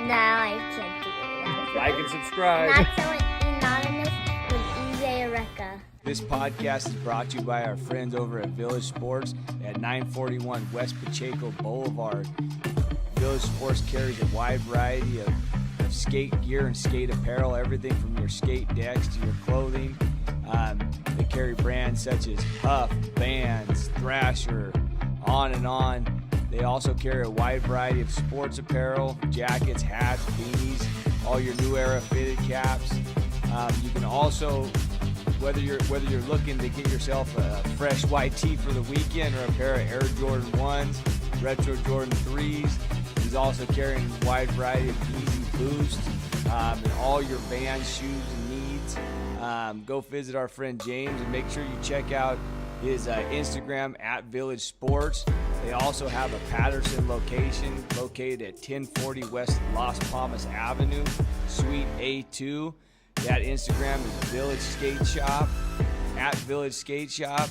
No, I can't do that. Like and subscribe. Not so anonymous with EJ Oreka. This podcast is brought to you by our friends over at Village Sports at 941 West Pacheco Boulevard. Village Sports carries a wide variety of skate gear and skate apparel, everything from your skate decks to your clothing. They carry brands such as Huff, Vans, Thrasher, on and on. They also carry a wide variety of sports apparel, jackets, hats, beanies, all your new era fitted caps. You can also, whether you're looking to get yourself a fresh white tee for the weekend or a pair of Air Jordan 1s, retro Jordan 3s, he's also carrying a wide variety of Yeezy Boost and all your Vans shoes and needs. Go visit our friend James and make sure you check out his Instagram at Village Sports. They also have a Patterson location located at 1040 West Las Palmas Avenue, Suite A2. That Instagram is Village Skate Shop, at Village Skate Shop.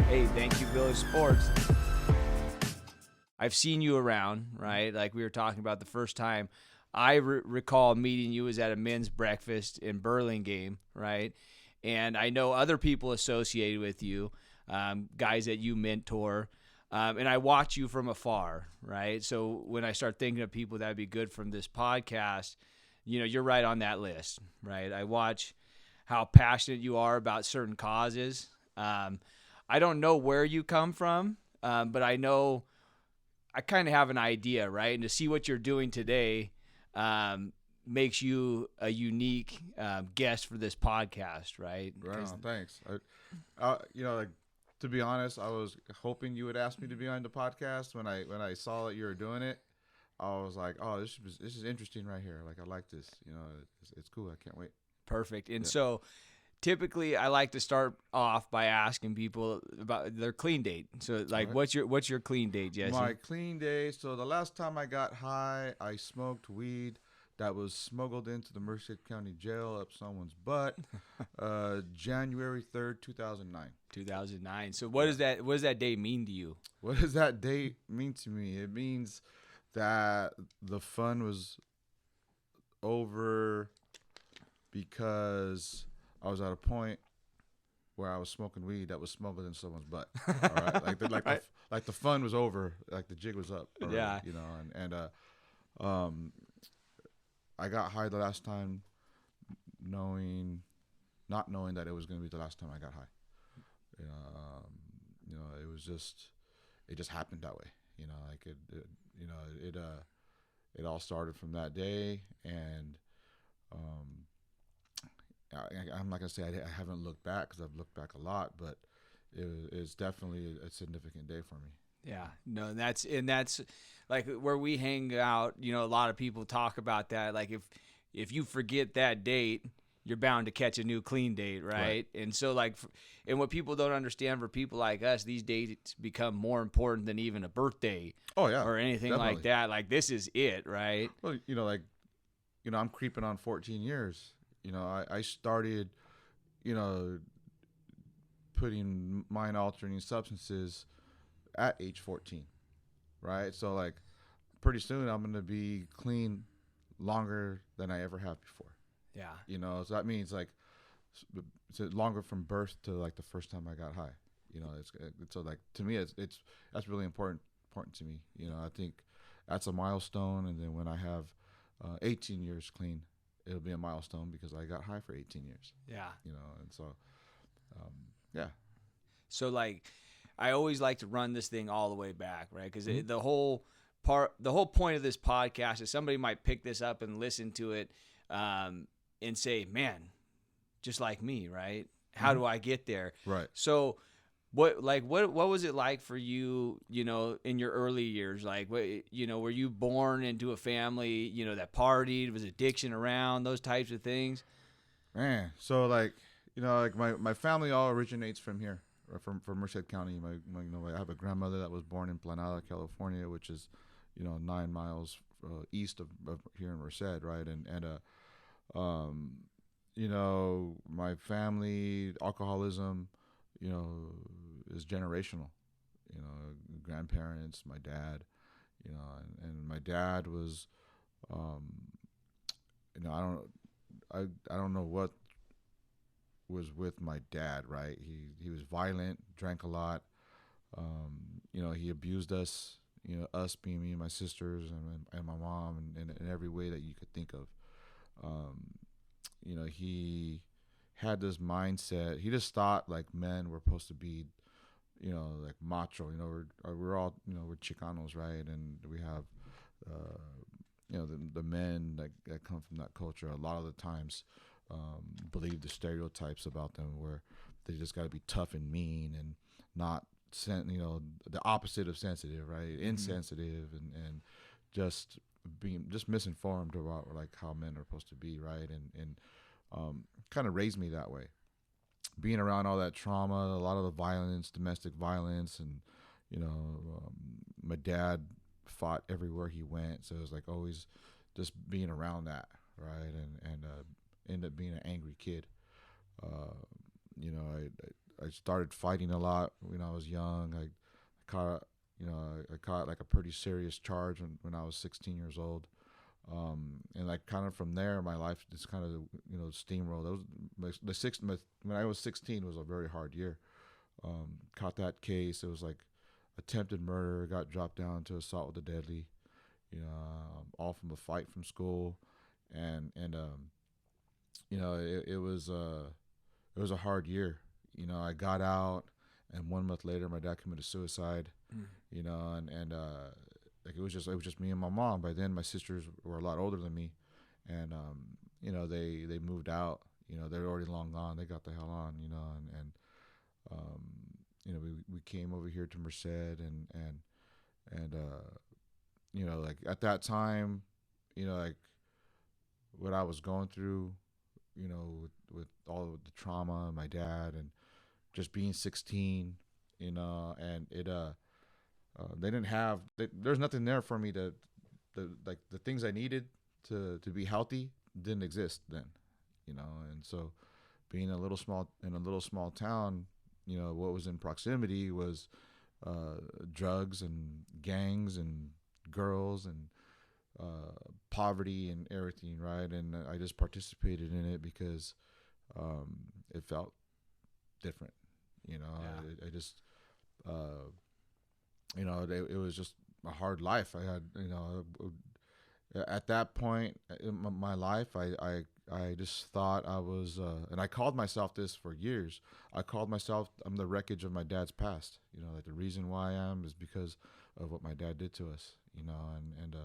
Hey, thank you, Village Sports. I've seen you around, right? Like we were talking about the first time. I recall meeting you was at a men's breakfast in Burlingame, right? And I know other people associated with you, guys that you mentor. And I watch you from afar, right? So when I start thinking of people that would be good from this podcast, you know, you're right on that list, right? I watch how passionate you are about certain causes. I don't know where you come from, but I know I kind of have an idea, right? And to see what you're doing today makes you a unique guest for this podcast, right? Right on, thanks. Like, to be honest, I was hoping you would ask me to be on the podcast. When I saw that you were doing it, I was like, oh, this is interesting right here. Like, I like this. You know, it's cool. I can't wait. Perfect. And so typically I like to start off by asking people about their clean date. So like, right. what's your clean date, Jesse? My clean day. So the last time I got high, I smoked weed that was smuggled into the Merced County Jail up someone's butt. January 3rd, 2009. 2009. So what does that day mean to you? What does that date mean to me? It means that the fun was over because I was at a point where I was smoking weed that was smuggled in someone's butt. All right, like the fun was over, like the jig was up. Already, yeah, you know, and I got high the last time, not knowing that it was going to be the last time I got high. It just happened that way. You know, like it all started from that day, and I'm not gonna say I haven't looked back because I've looked back a lot, but it's definitely a significant day for me. Yeah, no, that's like where we hang out. You know, a lot of people talk about that. Like if you forget that date, you're bound to catch a new clean date, right? And so and what people don't understand, for people like us, these dates become more important than even a birthday. Oh yeah, or anything definitely. Like that. Like this is it, right? Well, I'm creeping on 14 years. You know, I started, putting mind-altering substances at age 14, right? So, like, pretty soon I'm going to be clean longer than I ever have before. Yeah. You know, so that means, like, it's longer from birth to, like, the first time I got high. You know, it's so, like, to me, that's really important to me. You know, I think that's a milestone, and then when I have 18 years clean, it'll be a milestone because I got high for 18 years. Yeah. You know, and so, yeah. So, like, I always like to run this thing all the way back, right? Because the whole point of this podcast is somebody might pick this up and listen to it and say, man, just like me, right? How do I get there? Right. So what was it like for you, in your early years? Like, were you born into a family, that partied? Was addiction around, those types of things? Man, so my family all originates from here, from Merced County. I have a grandmother that was born in Planada, California, which is, 9 miles east of here in Merced, right? My family, alcoholism, is generational. Grandparents, my dad, and my dad was I don't know what was with my dad, right? He was violent, drank a lot. He abused us, us being me and my sisters and my mom in every way that you could think of. Um, he had this mindset. He just thought like men were supposed to be, like macho. We're all, we're Chicanos, right? And we have, the men that come from that culture. A lot of the times, believe the stereotypes about them, where they just got to be tough and mean and not, the opposite of sensitive, right? Insensitive and just being just misinformed about like how men are supposed to be, right? And kind of raised me that way. Being around all that trauma, a lot of the violence, domestic violence, and my dad fought everywhere he went, so it was like always just being around that, right? And ended up being an angry kid. I started fighting a lot when I was young. I caught like a pretty serious charge when I was 16 years old. And like kind of from there, my life just kind of steamrolled. When I was 16 was a very hard year. Caught that case. It was like attempted murder. Got dropped down to assault with a deadly. All from a fight from school, and it was a hard year. I got out, and 1 month later, my dad committed suicide. And like it was just me and my mom. By then, my sisters were a lot older than me, and they moved out. They're already long gone. They got the hell on. We came over here to Merced, and like at that time, like what I was going through, with all of the trauma, my dad, and just being 16, and it they didn't have there's nothing there for me like the things I needed to be healthy didn't exist then, and so being in a little small town, what was in proximity was drugs and gangs and girls and poverty and everything, right? And I just participated in it because it felt different, Yeah. I just it was just a hard life. I had, at that point in my life, I just thought I was, and I called myself this for years. I called myself, I'm the wreckage of my dad's past. Like the reason why I am is because of what my dad did to us, and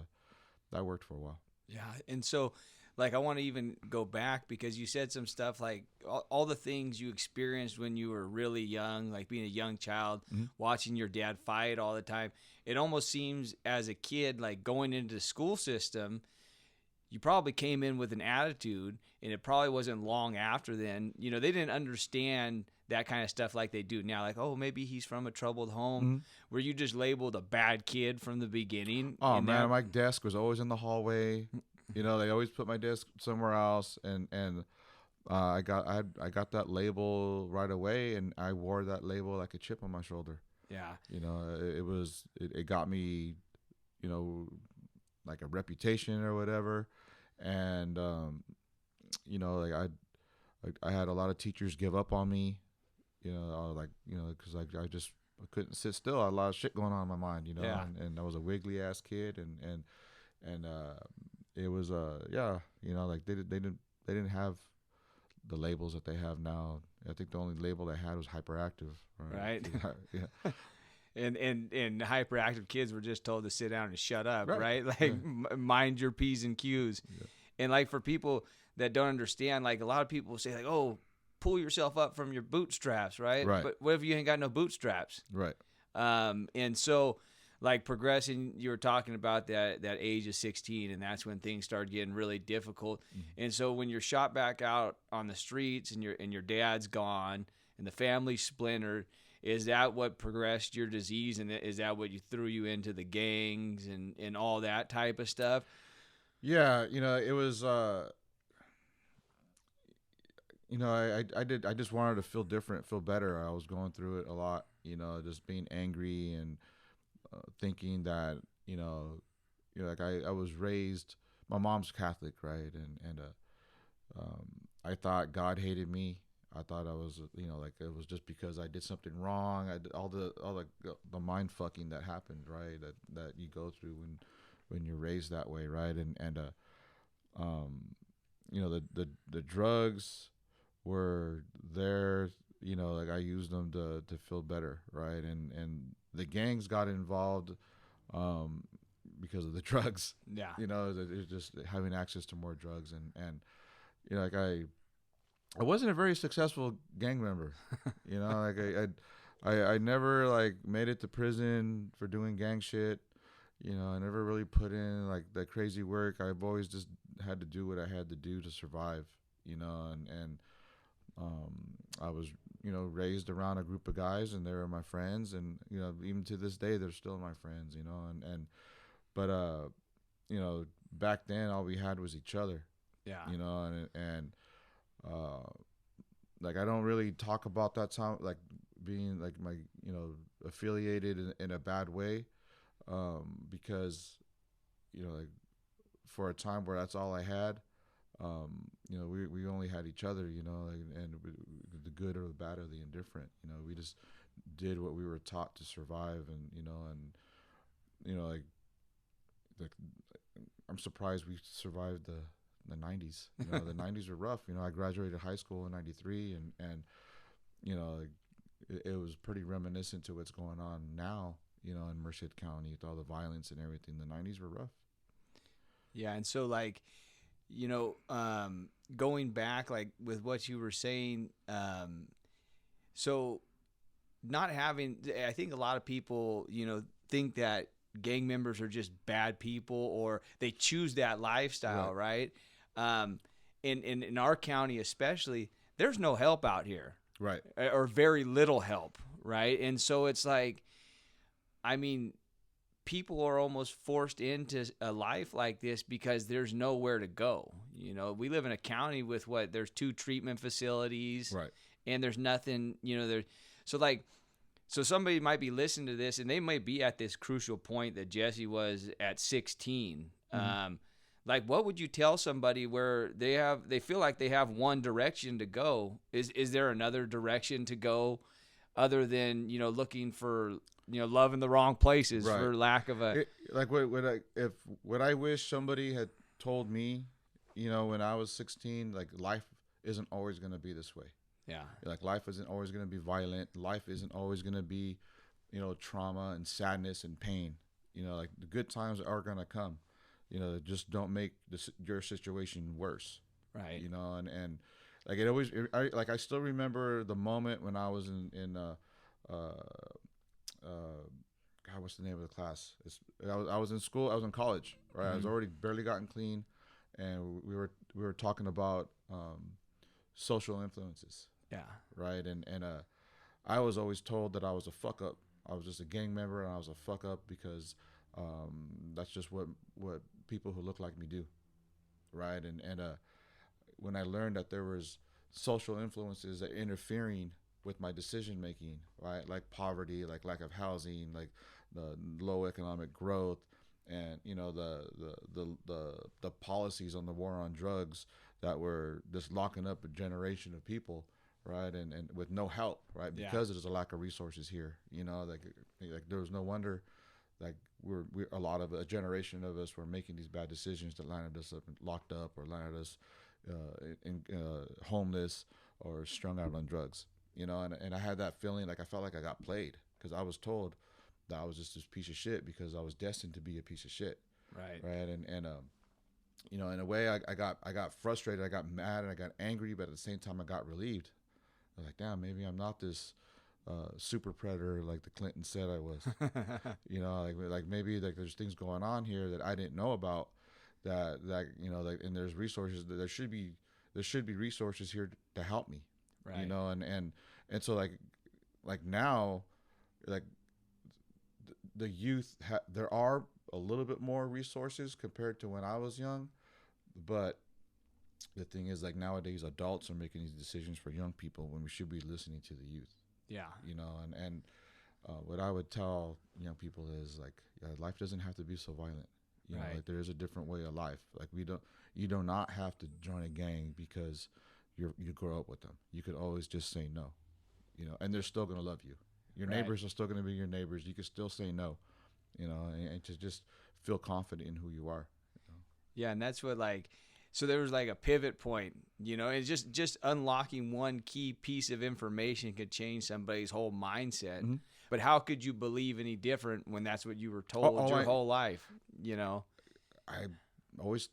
that worked for a while. Yeah. And so, like, I want to even go back because you said some stuff like all the things you experienced when you were really young, like being a young child, watching your dad fight all the time. It almost seems as a kid, like going into the school system, you probably came in with an attitude, and it probably wasn't long after then. They didn't understand that kind of stuff like they do now. Like, oh, maybe he's from a troubled home. Were you just labeled a bad kid from the beginning? Oh, man, my desk was always in the hallway. They always put my desk somewhere else, and I got that label right away, and I wore that label like a chip on my shoulder. Yeah. It got me, like a reputation or whatever, and like I had a lot of teachers give up on me, because I couldn't sit still. I had a lot of shit going on in my mind, Yeah. and I was a wiggly ass kid, and it was like they didn't have the labels that they have now. I think the only label they had was hyperactive. Right. Yeah. And hyperactive kids were just told to sit down and shut up, Right. right? Like mind your P's and Q's. Yeah. And like for people that don't understand, like a lot of people say like, oh, pull yourself up from your bootstraps, right? Right. But what if you ain't got no bootstraps? Right. And so like progressing, you were talking about that age of 16, and that's when things started getting really difficult. And so when you're shot back out on the streets and your dad's gone and the family's splintered, is that what progressed your disease, and is that what threw you into the gangs and all that type of stuff? Yeah, it was I just wanted to feel different, feel better. I was going through it a lot, just being angry and thinking that, like I was raised, my mom's Catholic, right? And I thought God hated me. I thought I was, like it was just because I did something wrong. I did all the mind fucking that happened, right? That you go through when you're raised that way, right? Um, the drugs were there. Like I used them to feel better, right? And the gangs got involved um, because of the drugs. Yeah. It's just having access to more drugs like I wasn't a very successful gang member. Like I never like made it to prison for doing gang shit. I never really put in like the crazy work. I've always just had to do what I had to do to survive. And I was raised around a group of guys, and they were my friends, and even to this day they're still my friends. But back then all we had was each other. Yeah. Uh, like I don't really talk about that time, like being like my affiliated in a bad way, because like for a time where that's all I had, we only had each other, and the good or the bad or the indifferent, we just did what we were taught to survive, and like I'm surprised we survived the 90s. The 90s were rough. I graduated high school in 93, and it was pretty reminiscent to what's going on now, in Merced County with all the violence and everything. The 90s were rough. Yeah. And so like, going back, like with what you were saying, so not having, I think a lot of people, think that gang members are just bad people, or they choose that lifestyle, right? In our county especially, there's no help out here, Right? Or very little help, right? And so it's like, I mean, people are almost forced into a life like this because there's nowhere to go. We live in a county with there's 2 treatment facilities, Right? And there's nothing, there. So somebody might be listening to this, and they might be at this crucial point that Jesse was at 16. Mm-hmm. Like, what would you tell somebody where they feel like they have one direction to go? Is there another direction to go other than, looking for, love in the wrong places, Right. for lack of a... Like what I wish somebody had told me, when I was 16, like life isn't always going to be this way. Yeah. Like life isn't always going to be violent. Life isn't always going to be, trauma and sadness and pain. Like the good times are going to come. Just don't make your situation worse. Right. And like it always, I still remember the moment when I was in God, what's the name of the class? I was in school. I was in college, right? Mm-hmm. I was already barely gotten clean, and we were talking about social influences. Yeah. Right. And I was always told that I was a fuck up. I was just a gang member, and I was a fuck up because that's just what people who look like me do. Right. And when I learned that there was social influences that interfering with my decision making, right, like poverty, like lack of housing, like the low economic growth, and the policies on the war on drugs that were just locking up a generation of people, right, and with no help, right, because there's a lack of resources here. Like there was no wonder, like we're a generation of us were making these bad decisions that landed us up locked up, or landed us homeless, or strung out on drugs. And I had that feeling, like I felt like I got played, because I was told that I was just this piece of shit because I was destined to be a piece of shit. Right. And in a way, I got frustrated, I got mad, and I got angry, but at the same time I got relieved. I was like, damn, maybe I'm not this super predator like the Clinton said I was. Like maybe like there's things going on here that I didn't know about, that like, and there's resources that there should be resources here to help me. Right. And so like now, like the youth there are a little bit more resources compared to when I was young, but the thing is, like nowadays adults are making these decisions for young people when we should be listening to the youth. Yeah. And what I would tell young people is like, life doesn't have to be so violent. You know, Right. like there is a different way of life. Like you do not have to join a gang because you grow up with them. You could always just say no, you know, and they're still gonna love you. Your Right. neighbors are still gonna be your neighbors. You can still say no, you know, and to just feel confident in who you are. Yeah, and that's what like. So there was like a pivot point, you know. It's just unlocking one key piece of information could change somebody's whole mindset. Mhm. But how could you believe any different when that's what you were told your whole life? You know. I always,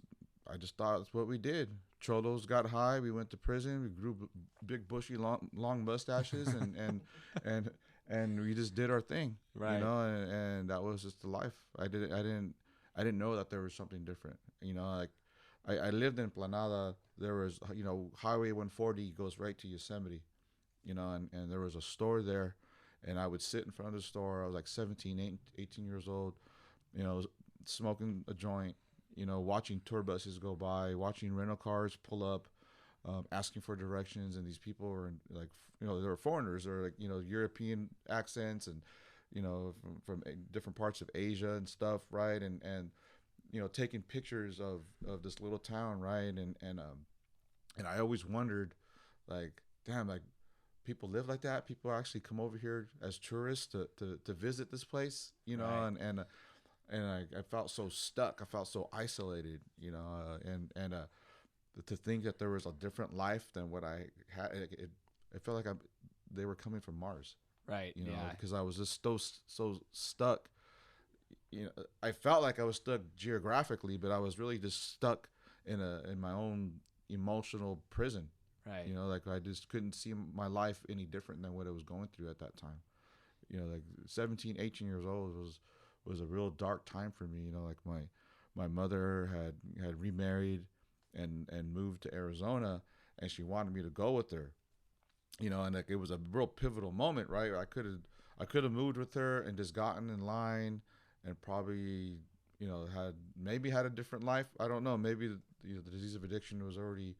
I just thought that's what we did. Cholos got high. We went to prison. We grew big, bushy, long mustaches, and we just did our thing, Right. you know. And that was just the life. I didn't know that there was something different, you know. Like I lived in Planada. There was, you know, Highway 140 goes right to Yosemite, you know, and there was a store there, and I would sit in front of the store. I was like 17, 18 years old, you know, smoking a joint, you know, watching tour buses go by, watching rental cars pull up, asking for directions, and these people were like, you know, they were foreigners or like, you know, European accents and, you know, from different parts of Asia and stuff, right? And you know, taking pictures of this little town, right? And I always wondered, like, damn, like people live like that. People actually come over here as tourists to visit this place, you know, Right. and I felt so stuck. I felt so isolated, you know, and to think that there was a different life than what I had, it felt like they were coming from Mars, Right. you know, Yeah. because I was just so stuck. You know, I felt like I was stuck geographically, but I was really just stuck in my own emotional prison. Right. You know, like I just couldn't see my life any different than what I was going through at that time. You know, like 17, 18 years old was a real dark time for me. You know, like my mother had remarried and moved to Arizona, and she wanted me to go with her. You know, and like it was a real pivotal moment, right? I could have moved with her and just gotten in line and probably, you know, had a different life. I don't know. Maybe you know, the disease of addiction was already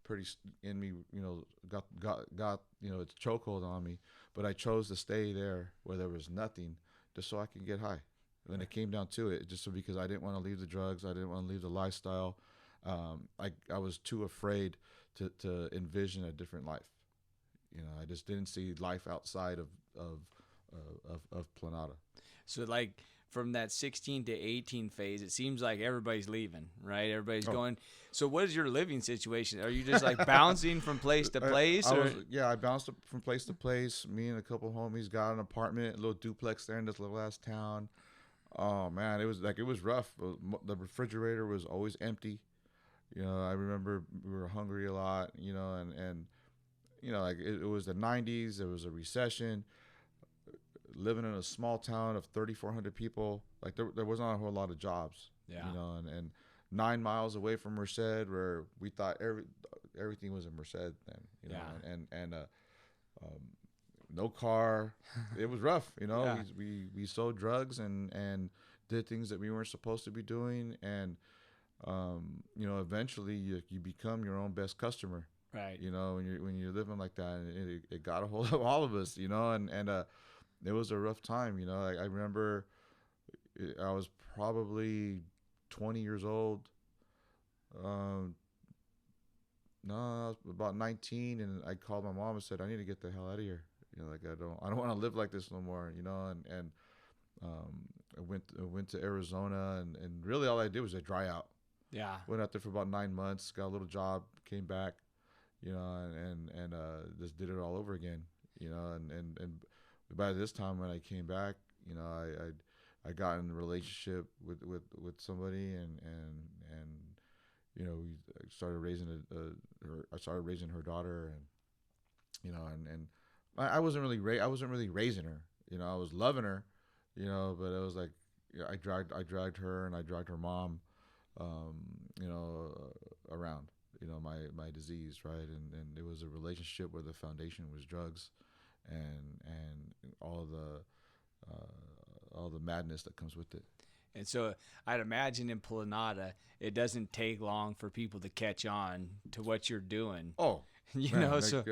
pretty in me. You know, got you know, its chokehold on me. But I chose to stay there where there was nothing, just so I could get high. When it came down to it, just so because I didn't want to leave the drugs, I didn't want to leave the lifestyle. I was too afraid to envision a different life. You know, I just didn't see life outside of Planada. So like from that 16 to 18 phase, it seems like everybody's leaving, right? Everybody's going. So what is your living situation? Are you just like bouncing from place to place? I bounced from place to place. Me and a couple of homies got an apartment, a little duplex there in this little ass town. Oh man, it was rough. The refrigerator was always empty. You know, I remember we were hungry a lot. You know, and you know, like it was the 90s. There was a recession. Living in a small town of 3,400 people, like there was not a whole lot of jobs. Yeah. You know, and 9 miles away from Merced, where we thought everything was in Merced then. You know, Yeah. and no car. It was rough. You know, Yeah. we sold drugs and did things that we weren't supposed to be doing, and you know, eventually you become your own best customer. Right. You know, when you're living like that, and it got a hold of all of us. You know, and it was a rough time. You know, I remember I was probably 20 years old. No, I was about 19, and I called my mom and said, I need to get the hell out of here. You know, like I don't want to live like this no more. You know, and I went to Arizona, and really all I did was a dry out. Yeah. Went out there for about 9 months, got a little job, came back, you know, and just did it all over again. You know, and by this time when I came back, you know, I got in a relationship with somebody, and you know, we started raising I started raising her daughter, and you know, and I wasn't really raising her. You know, I was loving her, you know, but it was like, you know, I dragged her and I dragged her mom, you know, around, you know, my disease, right, and it was a relationship where the foundation was drugs, and all the madness that comes with it. And so I'd imagine in Planada, it doesn't take long for people to catch on to what you're doing. Oh, you man, know, like, so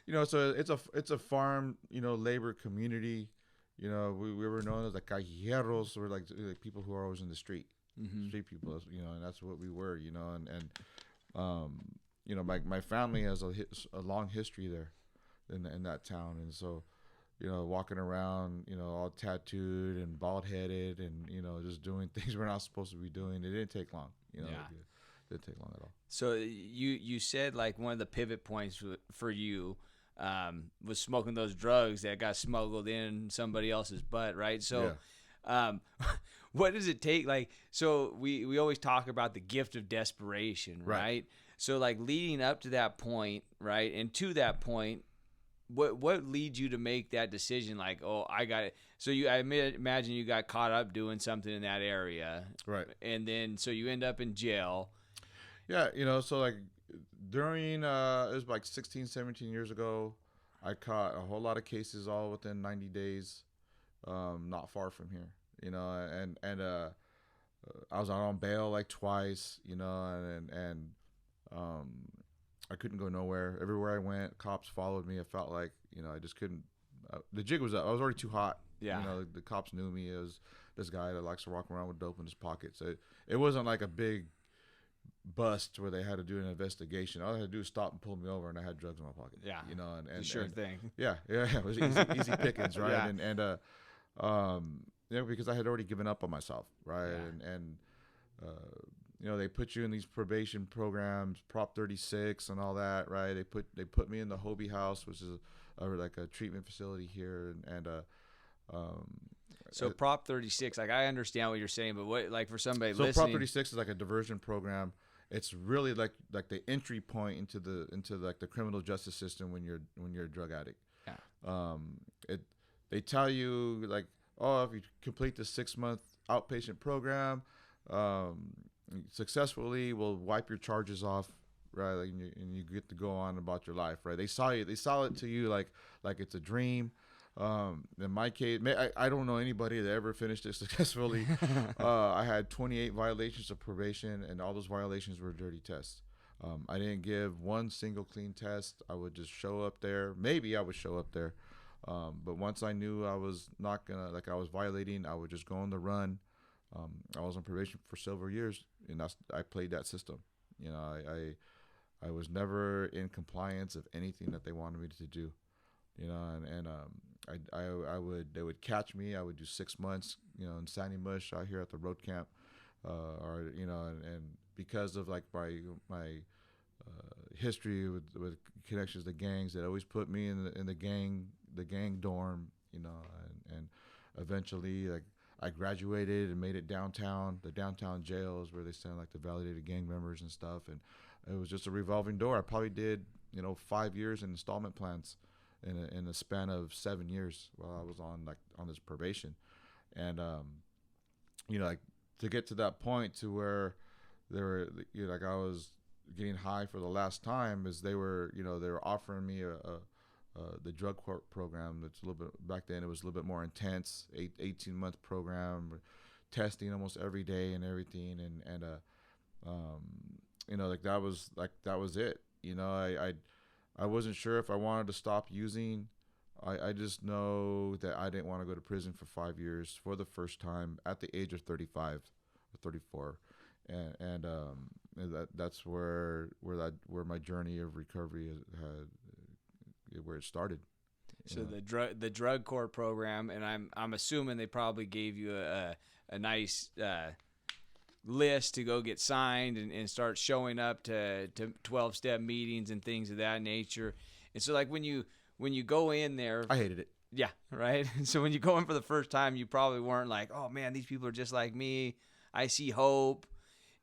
you know, so it's a farm, you know, labor community. You know, we were known as the callejeros, or like people who are always in the street. street people, you know, and that's what we were, you know, you know, my family has a long history there in that town, and so, you know, walking around, you know, all tattooed and bald headed, and you know, just doing things we're not supposed to be doing. It didn't take long, you know. It didn't take long at all. So you said like one of the pivot points for you was smoking those drugs that got smuggled in somebody else's butt, right? So, what does it take? Like, so we always talk about the gift of desperation, right? So, like, leading up to that point, right, and to that point, what leads you to make that decision? Like, oh, I got it. So I imagine you got caught up doing something in that area, right? And then so you end up in jail. Yeah, you know, so like during it was like 16, 17 years ago, I caught a whole lot of cases all within 90 days, not far from here, you know, and I was out on bail like twice, you know, and I couldn't go nowhere. Everywhere I went, cops followed me. I felt like, you know, I just couldn't. The jig was up. I was already too hot. Yeah. You know, the cops knew me as this guy that likes to walk around with dope in his pocket. So it wasn't like a big bust where they had to do an investigation. All they had to do was stop and pull me over, and I had drugs in my pocket. Yeah. You know, and sure thing. Yeah. It was easy pickings, right? Yeah. You know, because I had already given up on myself, right? Yeah. You know, they put you in these probation programs, Prop 36 and all that, right? They put me in the Hobie House, which is like a treatment facility here, so Prop 36, like I understand what you're saying, but what, like for somebody so listening, Prop 36 is like a diversion program. It's really like the entry point into like the criminal justice system when you're a drug addict. Yeah. They tell you like, oh, if you complete the 6-month outpatient program, successfully, will wipe your charges off, right? Like, and you get to go on about your life, right? They sell it to you like it's a dream. In my case, I don't know anybody that ever finished it successfully. I had 28 violations of probation, and all those violations were dirty tests. I didn't give one single clean test. I would just show up there. Maybe I would show up there. But once I knew I was not gonna, like I was violating, I would just go on the run. I was on probation for several years, and I played that system. You know, I was never in compliance of anything that they wanted me to do. You know, they would catch me. I would do 6 months, you know, in Sandy Mush out here at the road camp, or you know, and because of like my history with connections to gangs, that always put me in the gang dorm, you know, and eventually like I graduated and made it downtown. The downtown jail is where they send like the validated gang members and stuff, and it was just a revolving door. I probably did, you know, 5 years in installment plans in a span of 7 years while I was on this probation, and you know, like to get to that point to where they were, you know, like I was getting high for the last time, is they were offering me the drug court program. That's a little bit, back then it was a little bit more intense, 18-month program, testing almost every day and everything, and you know, like that was it. You know, I wasn't sure if I wanted to stop using. I just know that I didn't want to go to prison for 5 years for the first time at the age of 35 or 34, and that's where my journey of recovery where it started. So the drug court program, and I'm assuming they probably gave you a nice list to go get signed and start showing up to 12-step meetings and things of that nature. And so like when you go in there, I hated it. Yeah, right. So when you go in for the first time, you probably weren't like, oh man, these people are just like me. I see hope.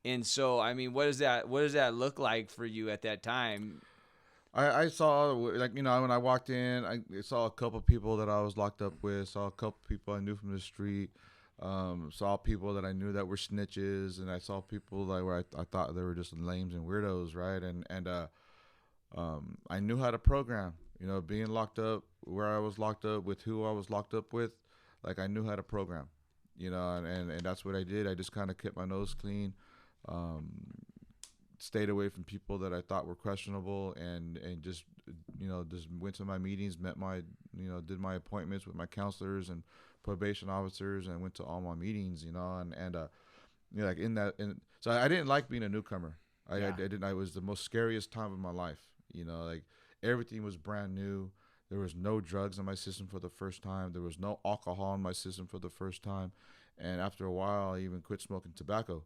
And so I mean, what does that look like for you at that time? I saw, like, you know, when I walked in, I saw a couple of people that I was locked up with, saw a couple of people I knew from the street, saw people that I knew that were snitches, and I saw people that where I thought they were just lames and weirdos, right? And I knew how to program, you know, being locked up, where I was locked up with, who I was locked up with, like I knew how to program, you know, and that's what I did. I just kind of kept my nose clean. Stayed away from people that I thought were questionable, and just, you know, just went to my meetings, did my appointments with my counselors and probation officers, and went to all my meetings, you know, and You know, like in that, so I didn't like being a newcomer. I Yeah. didn't. I was the most scariest time of my life. You know, like everything was brand new. There was no drugs in my system for the first time. There was no alcohol in my system for the first time. And after a while, I even quit smoking tobacco.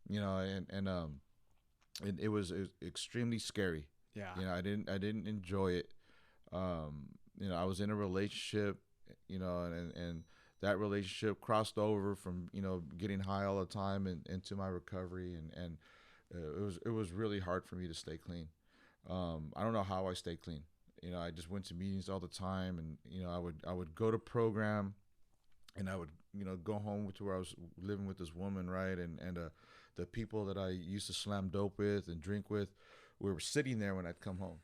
You know, and it was extremely scary. Yeah. You know, I didn't enjoy it. You know, I was in a relationship. You know, and that relationship crossed over from, you know, getting high all the time and into my recovery, and it was really hard for me to stay clean. I don't know how I stayed clean. You know, I just went to meetings all the time, and you know, I would go to program, and I would, you know, go home to where I was living with this woman, right, and the people that I used to slam dope with and drink with, we were sitting there when I'd come home.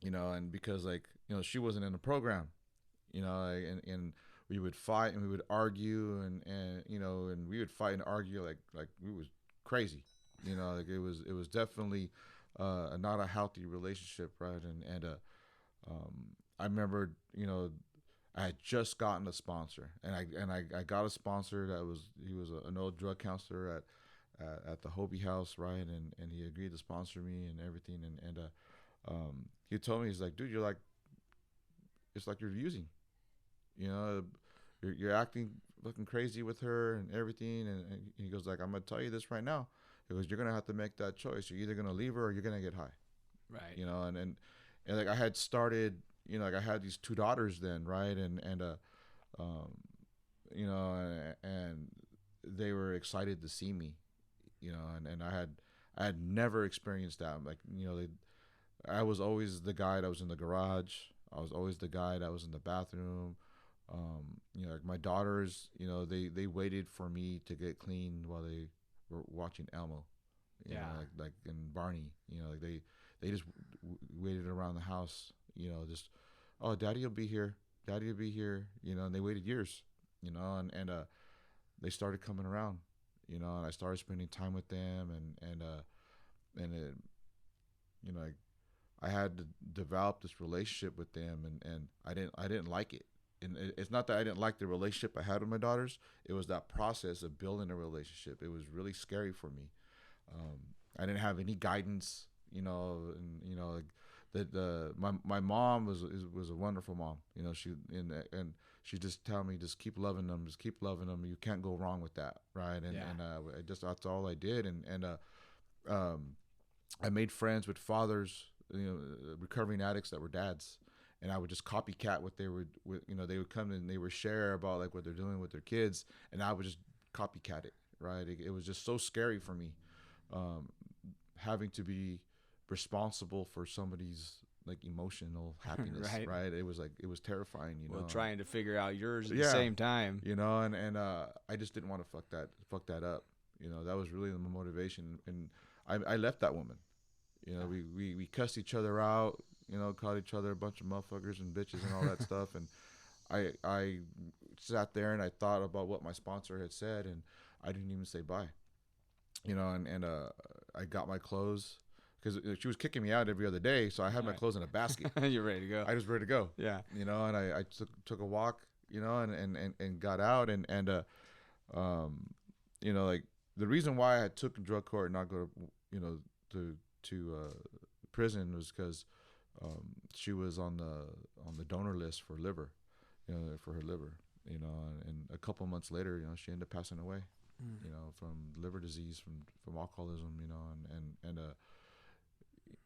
You know, and because, like, you know, she wasn't in the program, you know, and we would fight and we would argue, and you know, and we would fight and argue like we was crazy. You know, like it was definitely not a healthy relationship, right? I remember, you know, I had just gotten a sponsor, and I got a sponsor that was, he was an old drug counselor at the Hobie House, right? And he agreed to sponsor me and everything, he told me, he's like, dude, you're like, it's like you're using, you know, you're acting fucking crazy with her and everything, and he goes like, I'm gonna tell you this right now. He goes, you're gonna have to make that choice. You're either gonna leave her or you're gonna get high. Right. You know, and like I had started, you know, like I had these two daughters then, right, um, you know, and they were excited to see me, you know, and I had never experienced that. Like, you know, I was always the guy that was in the garage. I was always the guy that was in the bathroom. You know, like my daughters, you know, they waited for me to get clean while they were watching Elmo, you know, like and Barney, you know, like they just waited around the house, you know, just, oh, daddy will be here, you know, and they waited years, you know, and they started coming around, you know, and I started spending time with them, and it, you know, I had to develop this relationship with them, and I didn't like it. And it's not that I didn't like the relationship I had with my daughters. It was that process of building a relationship. It was really scary for me. I didn't have any guidance, you know, and you know, like my mom was a wonderful mom. You know, and she just tell me, just keep loving them, You can't go wrong with that, right? I just, that's all I did, I made friends with fathers, you know, recovering addicts that were dads, and I would just copycat what they would, you know, they would come and they would share about like what they're doing with their kids, and I would just copycat it, right? It was just so scary for me, having to be responsible for somebody's like emotional happiness, right? It was like, it was terrifying, you know. Well, trying to figure out yours at the same time, you know, and I just didn't want to fuck that up, you know. That was really the motivation, and I left that woman. You know, we cussed each other out, you know, called each other a bunch of motherfuckers and bitches and all that stuff. And I sat there and I thought about what my sponsor had said, and I didn't even say bye. You know, and I got my clothes, because she was kicking me out every other day, so I had my clothes in a basket. You're ready to go. I was ready to go. Yeah. You know, and I took a walk, you know, and got out, and you know, like the reason why I took drug court and not go to, you know, to prison was because she was on the donor list for liver, you know, for her liver, you know, and a couple months later, you know, she ended up passing away, you know, from liver disease, from alcoholism, you know, and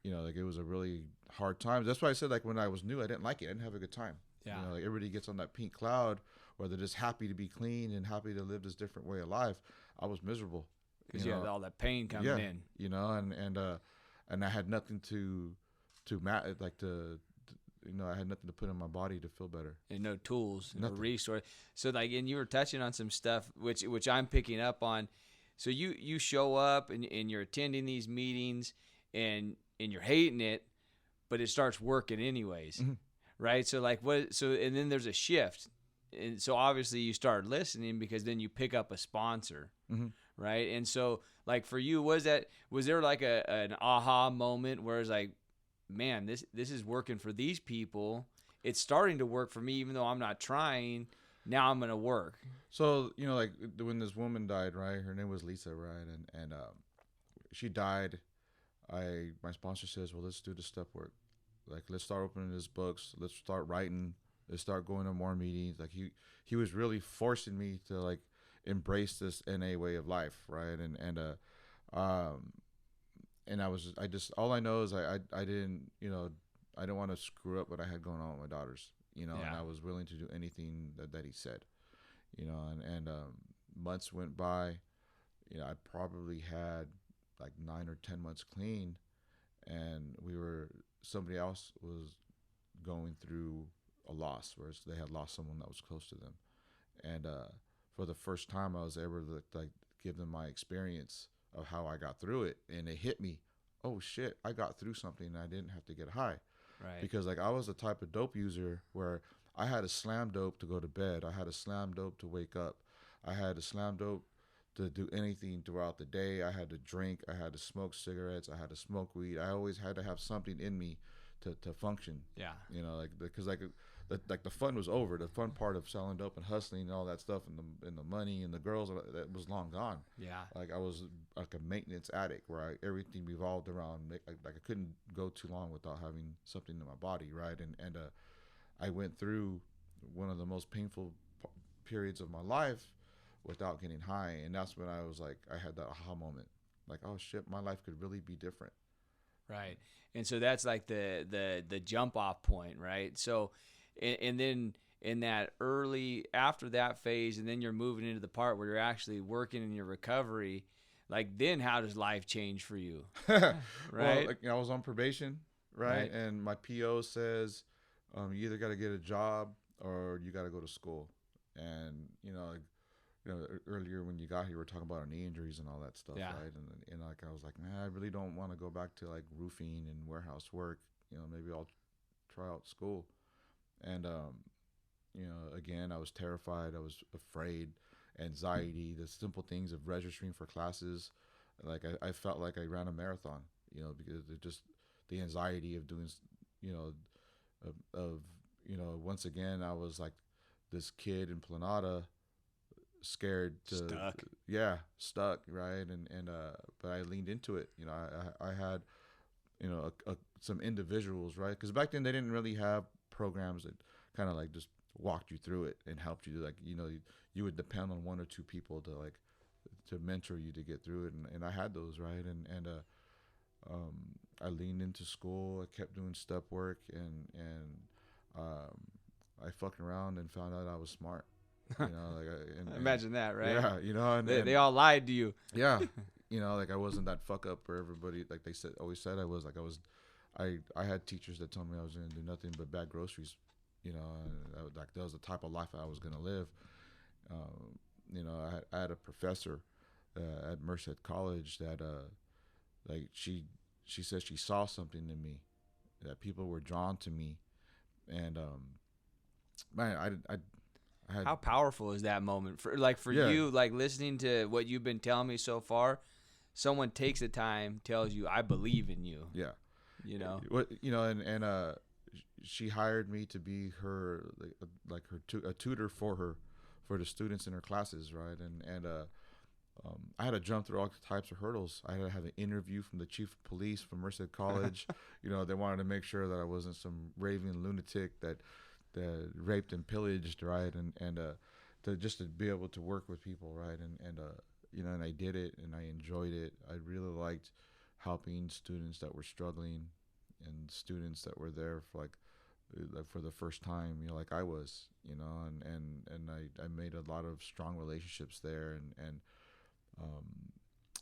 you know, like it was a really hard time. That's why I said, like, when I was new, I didn't like it. I didn't have a good time. Yeah. You know, like everybody gets on that pink cloud where they're just happy to be clean and happy to live this different way of life. I was miserable. Because you had all that pain coming in. You know, and I had nothing to you know, I had nothing to put in my body to feel better. And no tools, no Nothing. resource. So like, and you were touching on some stuff which I'm picking up on. So you show up and you're attending these meetings and you're hating it, but it starts working anyways. Mm-hmm. Right? So like and then there's a shift. And so obviously you start listening, because then you pick up a sponsor. Mm-hmm. Right? And so like for you, was there like an aha moment where it's like, man, this is working for these people. It's starting to work for me, even though I'm not trying. now I'm gonna work. So like when this woman died, right? Her name was Lisa, right? And she died. My sponsor says, well, let's do the step work. Like, let's start opening his books. Let's start writing. Let's start going to more meetings. Like he was really forcing me to like embrace this NA way of life, right? Um and I just all I know is I didn't I didn't want to screw up what I had going on with my daughters, and I was willing to do anything that he said, and months went by. I probably had like 9 or 10 months clean, and somebody else was going through a loss, where they had lost someone that was close to them, and for the first time I was able to like give them my experience of how I got through it, and it hit me. Oh shit! I got through something, and I didn't have to get high, Right. because like I was the type of dope user where I had to slam dope to go to bed. I had to slam dope to wake up. I had to slam dope to do anything throughout the day. I had to drink. I had to smoke cigarettes. I had to smoke weed. I always had to have something in me to function. Yeah. Like because like the fun was over. The fun part of selling dope and hustling and all that stuff, and the money and the girls, that was long gone. Yeah. Like I was like a maintenance addict where everything revolved around like I couldn't go too long without having something in my body, right? And I went through one of the most painful periods of my life without getting high, and that's when I was like, I had that aha moment, like, oh shit, my life could really be different. Right. And so that's like the jump off point, right? So, and then in that early, after that phase, and then you're moving into the part where you're actually working in your recovery, like then how does life change for you? Right. Right. Well, like, I was on probation, right? And my PO says, you either got to get a job or you got to go to school. And earlier when you got here, we were talking about our knee injuries and all that stuff, Yeah. right? And like I was like, man, I really don't want to go back to like roofing and warehouse work. Maybe I'll try out school. And again, I was terrified. I was afraid, anxiety, the simple things of registering for classes. Like I felt like I ran a marathon, because it just the anxiety of doing, you know, once again, I was like this kid in Planada, scared to stuck, right? And but I leaned into it. I had some individuals, right? Because back then they didn't really have programs that kind of like just walked you through it and helped you. Like you would depend on one or two people to mentor you to get through it, and I had those, right? And I leaned into school. I kept doing step work, and I fucked around and found out I was smart. Imagine that, right? Yeah, and they all lied to you. Yeah, like I wasn't that fuck up for everybody. Like they always said I was. Like I had teachers that told me I was gonna do nothing but bag groceries. And like that was the type of life I was gonna live. I had a professor at Merced College that like she said she saw something in me, that people were drawn to me, and man, I had, how powerful is that moment for you, like listening to what you've been telling me so far? Someone takes the time, tells you, I believe in you. Yeah. What and she hired me to be her a tutor for the students in her classes, right? And I had to jump through all types of hurdles. I had to have an interview from the chief of police from Merced College. They wanted to make sure that I wasn't some raving lunatic that raped and pillaged, right? And to just to be able to work with people, right? And I did it, and I enjoyed it. I really liked helping students that were struggling, and students that were there for for the first time, like I was, and I made a lot of strong relationships there, and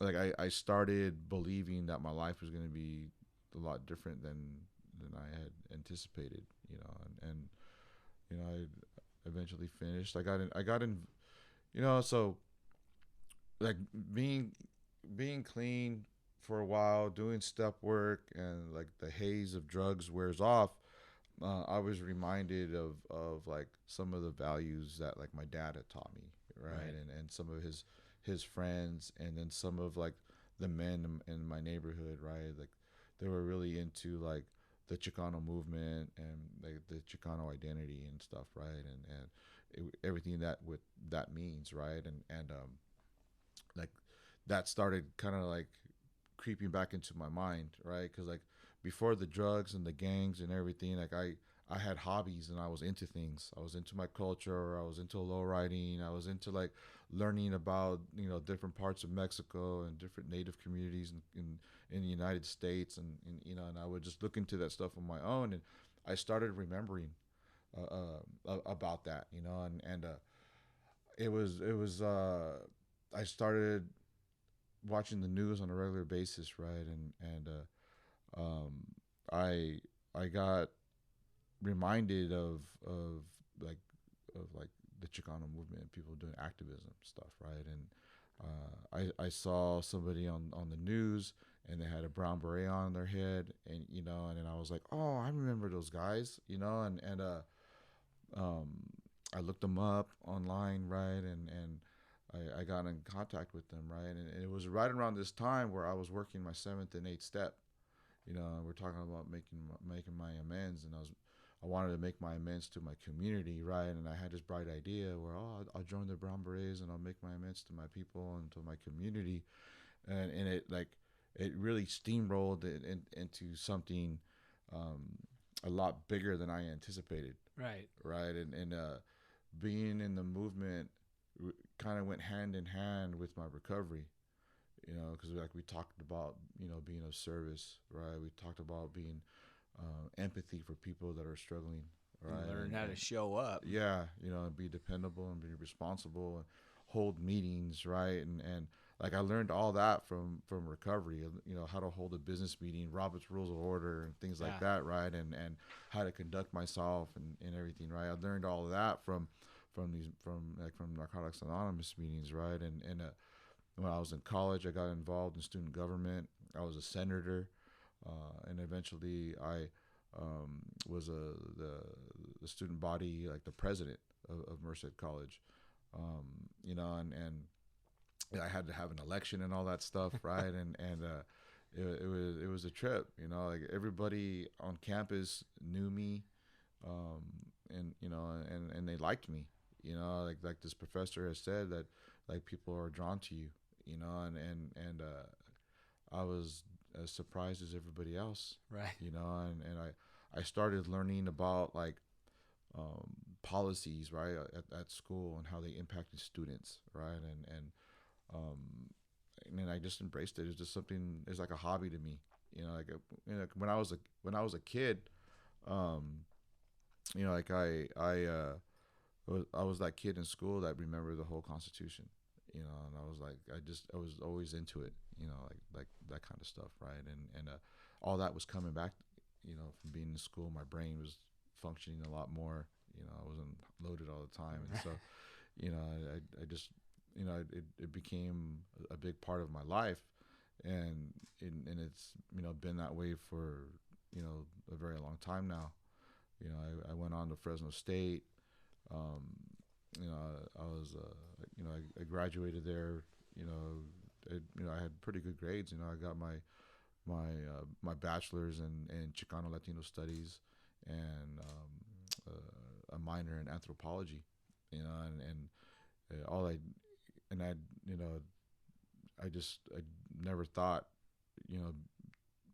like I started believing that my life was going to be a lot different than I had anticipated, and I eventually finished. I got in, so like being clean for a while, doing step work, and like the haze of drugs wears off. I was reminded of like some of the values that like my dad had taught me, right? And some of his friends, and then some of like the men in my neighborhood, right? Like they were really into like the Chicano movement and like the Chicano identity and stuff, right? And everything that means, right? And like that started kind of like creeping back into my mind, right? Because like before the drugs and the gangs and everything, like I had hobbies and I was into things. I was into my culture. I was into low riding. I was into like learning about different parts of Mexico and different native communities in the United States, and I would just look into that stuff on my own, and I started remembering about that, and I started watching the news on a regular basis, right? Um, I I got reminded of like like the Chicano movement, people doing activism stuff, right? And I saw somebody on the news, and they had a brown beret on their head, and then I was like, oh, I remember those guys, and um, I looked them up online, right, and I got in contact with them, right, and it was right around this time where I was working my seventh and eighth step. We're talking about making my amends, and I wanted to make my amends to my community, right, and I had this bright idea where I'll join the Brown Berets and I'll make my amends to my people and to my community, and it really steamrolled into something um, a lot bigger than I anticipated, Right. right, and being in the movement kind of went hand in hand with my recovery, because like we talked about, being of service, right? We talked about being empathy for people that are struggling, right? And learn how to show up. Yeah, and be dependable and be responsible and hold meetings, right? And like I learned all that from recovery, how to hold a business meeting, Robert's Rules of Order, and things like that, right? And how to conduct myself and everything, right? I learned all of that from Narcotics Anonymous meetings, right? And when I was in college, I got involved in student government. I was a senator, and eventually I was the student body, like the president of Merced College, and I had to have an election and all that stuff, right? And it was a trip, like everybody on campus knew me, and they liked me, like this professor has said that like people are drawn to you, and I was as surprised as everybody else, Right. and I started learning about like policies, right, at school and how they impacted students, right, um, and then I just embraced it. It's just something. It's like a hobby to me, when I was a kid, um, like I was that kid in school that remembered the whole Constitution, and I was like, I was always into it, like that kind of stuff, right? And all that was coming back, from being in school. My brain was functioning a lot more. I wasn't loaded all the time, and so, I just, it became a big part of my life, and it's been that way for a very long time now. I went on to Fresno State. Um, I was, I graduated there. I had pretty good grades. I got my bachelor's in Chicano Latino Studies and a minor in anthropology. And all I and I I never thought,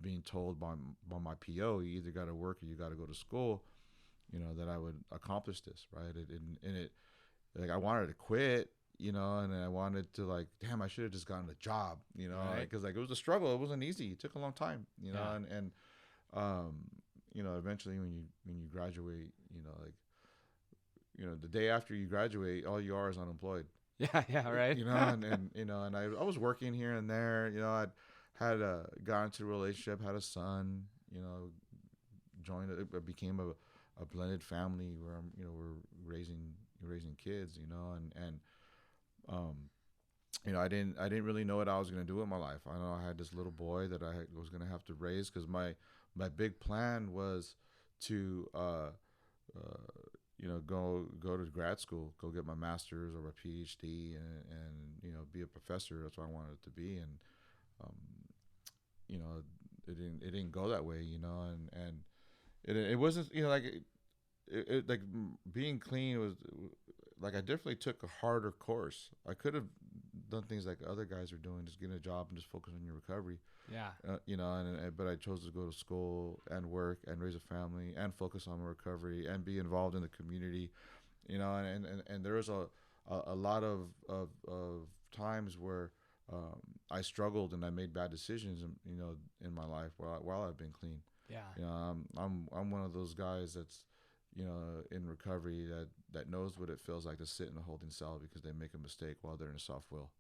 being told by my PO, you either got to work or you got to go to school, that I would accomplish this, right? And it like I wanted to quit, and I wanted to like, damn, I should have just gotten a job, Right. because like it was a struggle. It wasn't easy. It took a long time, Yeah. and um, eventually when you graduate, like, the day after you graduate, all you are is unemployed. Yeah. Yeah. Right. And I was working here and there. I'd had got into a relationship, had a son. Joined. It became a blended family where we're raising kids. And I didn't really know what I was gonna do with my life. I know I had this little boy that was gonna have to raise, because my big plan was to go to grad school, go get my master's or a PhD, and be a professor. That's what I wanted to be. And um, it didn't go that way, and it wasn't, like being clean like I definitely took a harder course. I could have done things like other guys are doing, just getting a job and just focus on your recovery. Yeah. You know, but I chose to go to school and work and raise a family and focus on my recovery and be involved in the community. You know, and there was a lot of times where I struggled and I made bad decisions, you know, in my life while I've been clean. Yeah. You know, I'm one of those guys that's, you know, in recovery that knows what it feels like to sit in a holding cell because they make a mistake while they're in a soft will.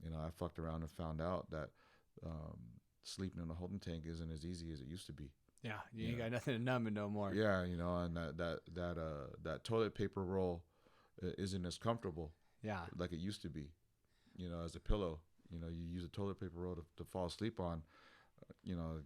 You know, I fucked around and found out that sleeping in a holding tank isn't as easy as it used to be. Yeah, you got nothing to numb it no more. Yeah, you know, and that toilet paper roll isn't as comfortable. Yeah, like it used to be. You know, as a pillow. You know, you use a toilet paper roll to fall asleep on. You know,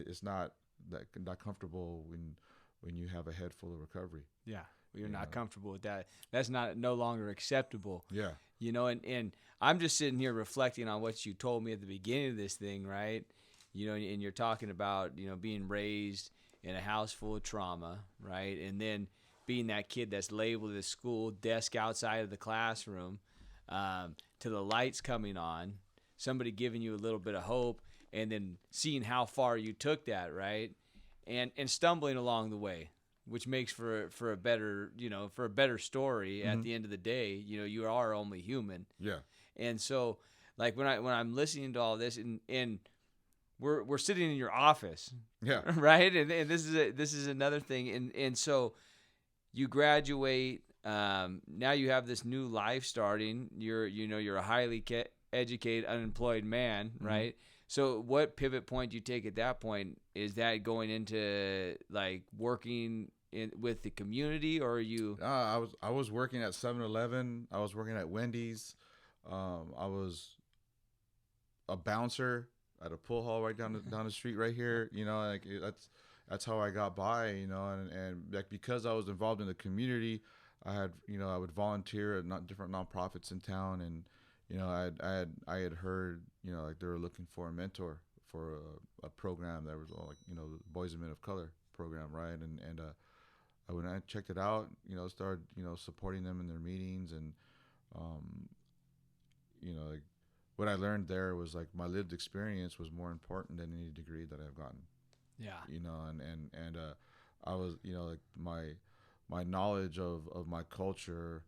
it's not that comfortable when you have a head full of recovery. Yeah, you're not comfortable with that. That's no longer acceptable. Yeah. You know, and I'm just sitting here reflecting on what you told me at the beginning of this thing, right? You know, and you're talking about, you know, being raised in a house full of trauma, right? And then being that kid that's labeled at school, desk outside of the classroom, to the lights coming on, somebody giving you a little bit of hope, and then seeing how far you took that, right? And stumbling along the way, which makes for a better, you know, for a better story at the end of the day. You know, you are only human. Yeah. And so, like when I'm listening to all this, and we're sitting in your office, Yeah. right? And this is another thing. And so you graduate. Now you have this new life starting. You're a highly educated, unemployed man, right? So what pivot point do you take at that point? Is that going into like working with the community, or are you? I was working at 7-Eleven. I was working at Wendy's. I was a bouncer at a pool hall right down the street right here. You know, like that's how I got by. You know, and like because I was involved in the community, I would volunteer at different nonprofits in town, and you know, I had heard, you know, like they were looking for a mentor for a program that was all like, you know, the Boys and Men of Color program, right? And when I checked it out, you know, started, you know, supporting them in their meetings, and you know, like what I learned there was like my lived experience was more important than any degree that I've gotten. Yeah. You know, and I was, you know, like my knowledge of my culture,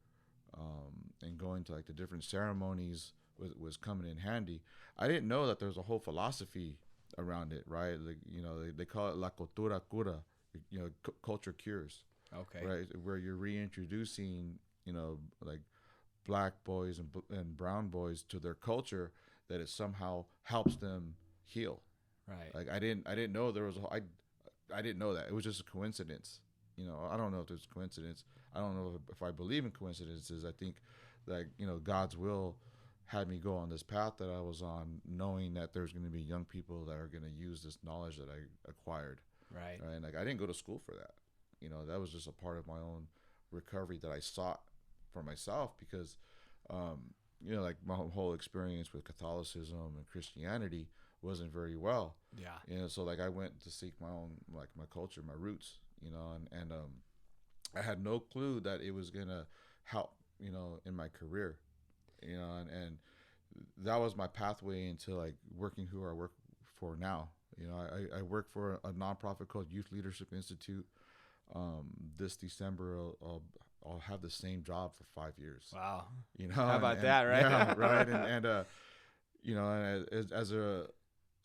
and going to like the different ceremonies was coming in handy. I didn't know that there was a whole philosophy around it, right? Like, you know, they call it la cultura cura, you know, culture cures. Okay. Right, where you're reintroducing, you know, like black boys and brown boys to their culture, that it somehow helps them heal. Right. Like I didn't know there was I didn't know that. It was just a coincidence. You know, I don't know if there's a coincidence. I don't know if I believe in coincidences. I think, like, you know, God's will had me go on this path that I was on, knowing that there's going to be young people that are going to use this knowledge that I acquired. Right. And like I didn't go to school for that. You know, that was just a part of my own recovery that I sought for myself, because, you know, like my whole experience with Catholicism and Christianity wasn't very well. Yeah. You know, so like I went to seek my own, like my culture, my roots, you know, and I had no clue that it was going to help, you know, in my career, you know, and that was my pathway into like working who I work for now. You know, I work for a nonprofit called Youth Leadership Institute. This December, I'll have the same job for 5 years. Wow. You know, how about that, right? Yeah, right. And you know, and as a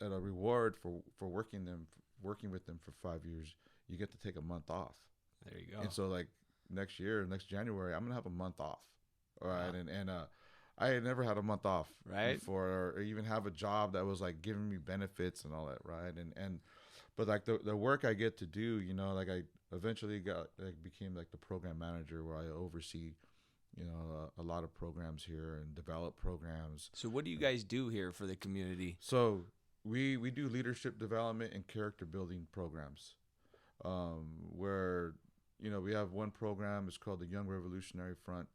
reward for working with them for 5 years, you get to take a month off. There you go. And so like next January, I'm gonna have a month off. All right, wow. And I had never had a month off before, or even have a job that was like giving me benefits and all that, right? But like the work I get to do, you know, like I eventually became like the program manager, where I oversee, you know, a lot of programs here and develop programs. So what do you guys do here for the community? So we do leadership development and character building programs, where, you know, we have one program. It's called the Young Revolutionary Front.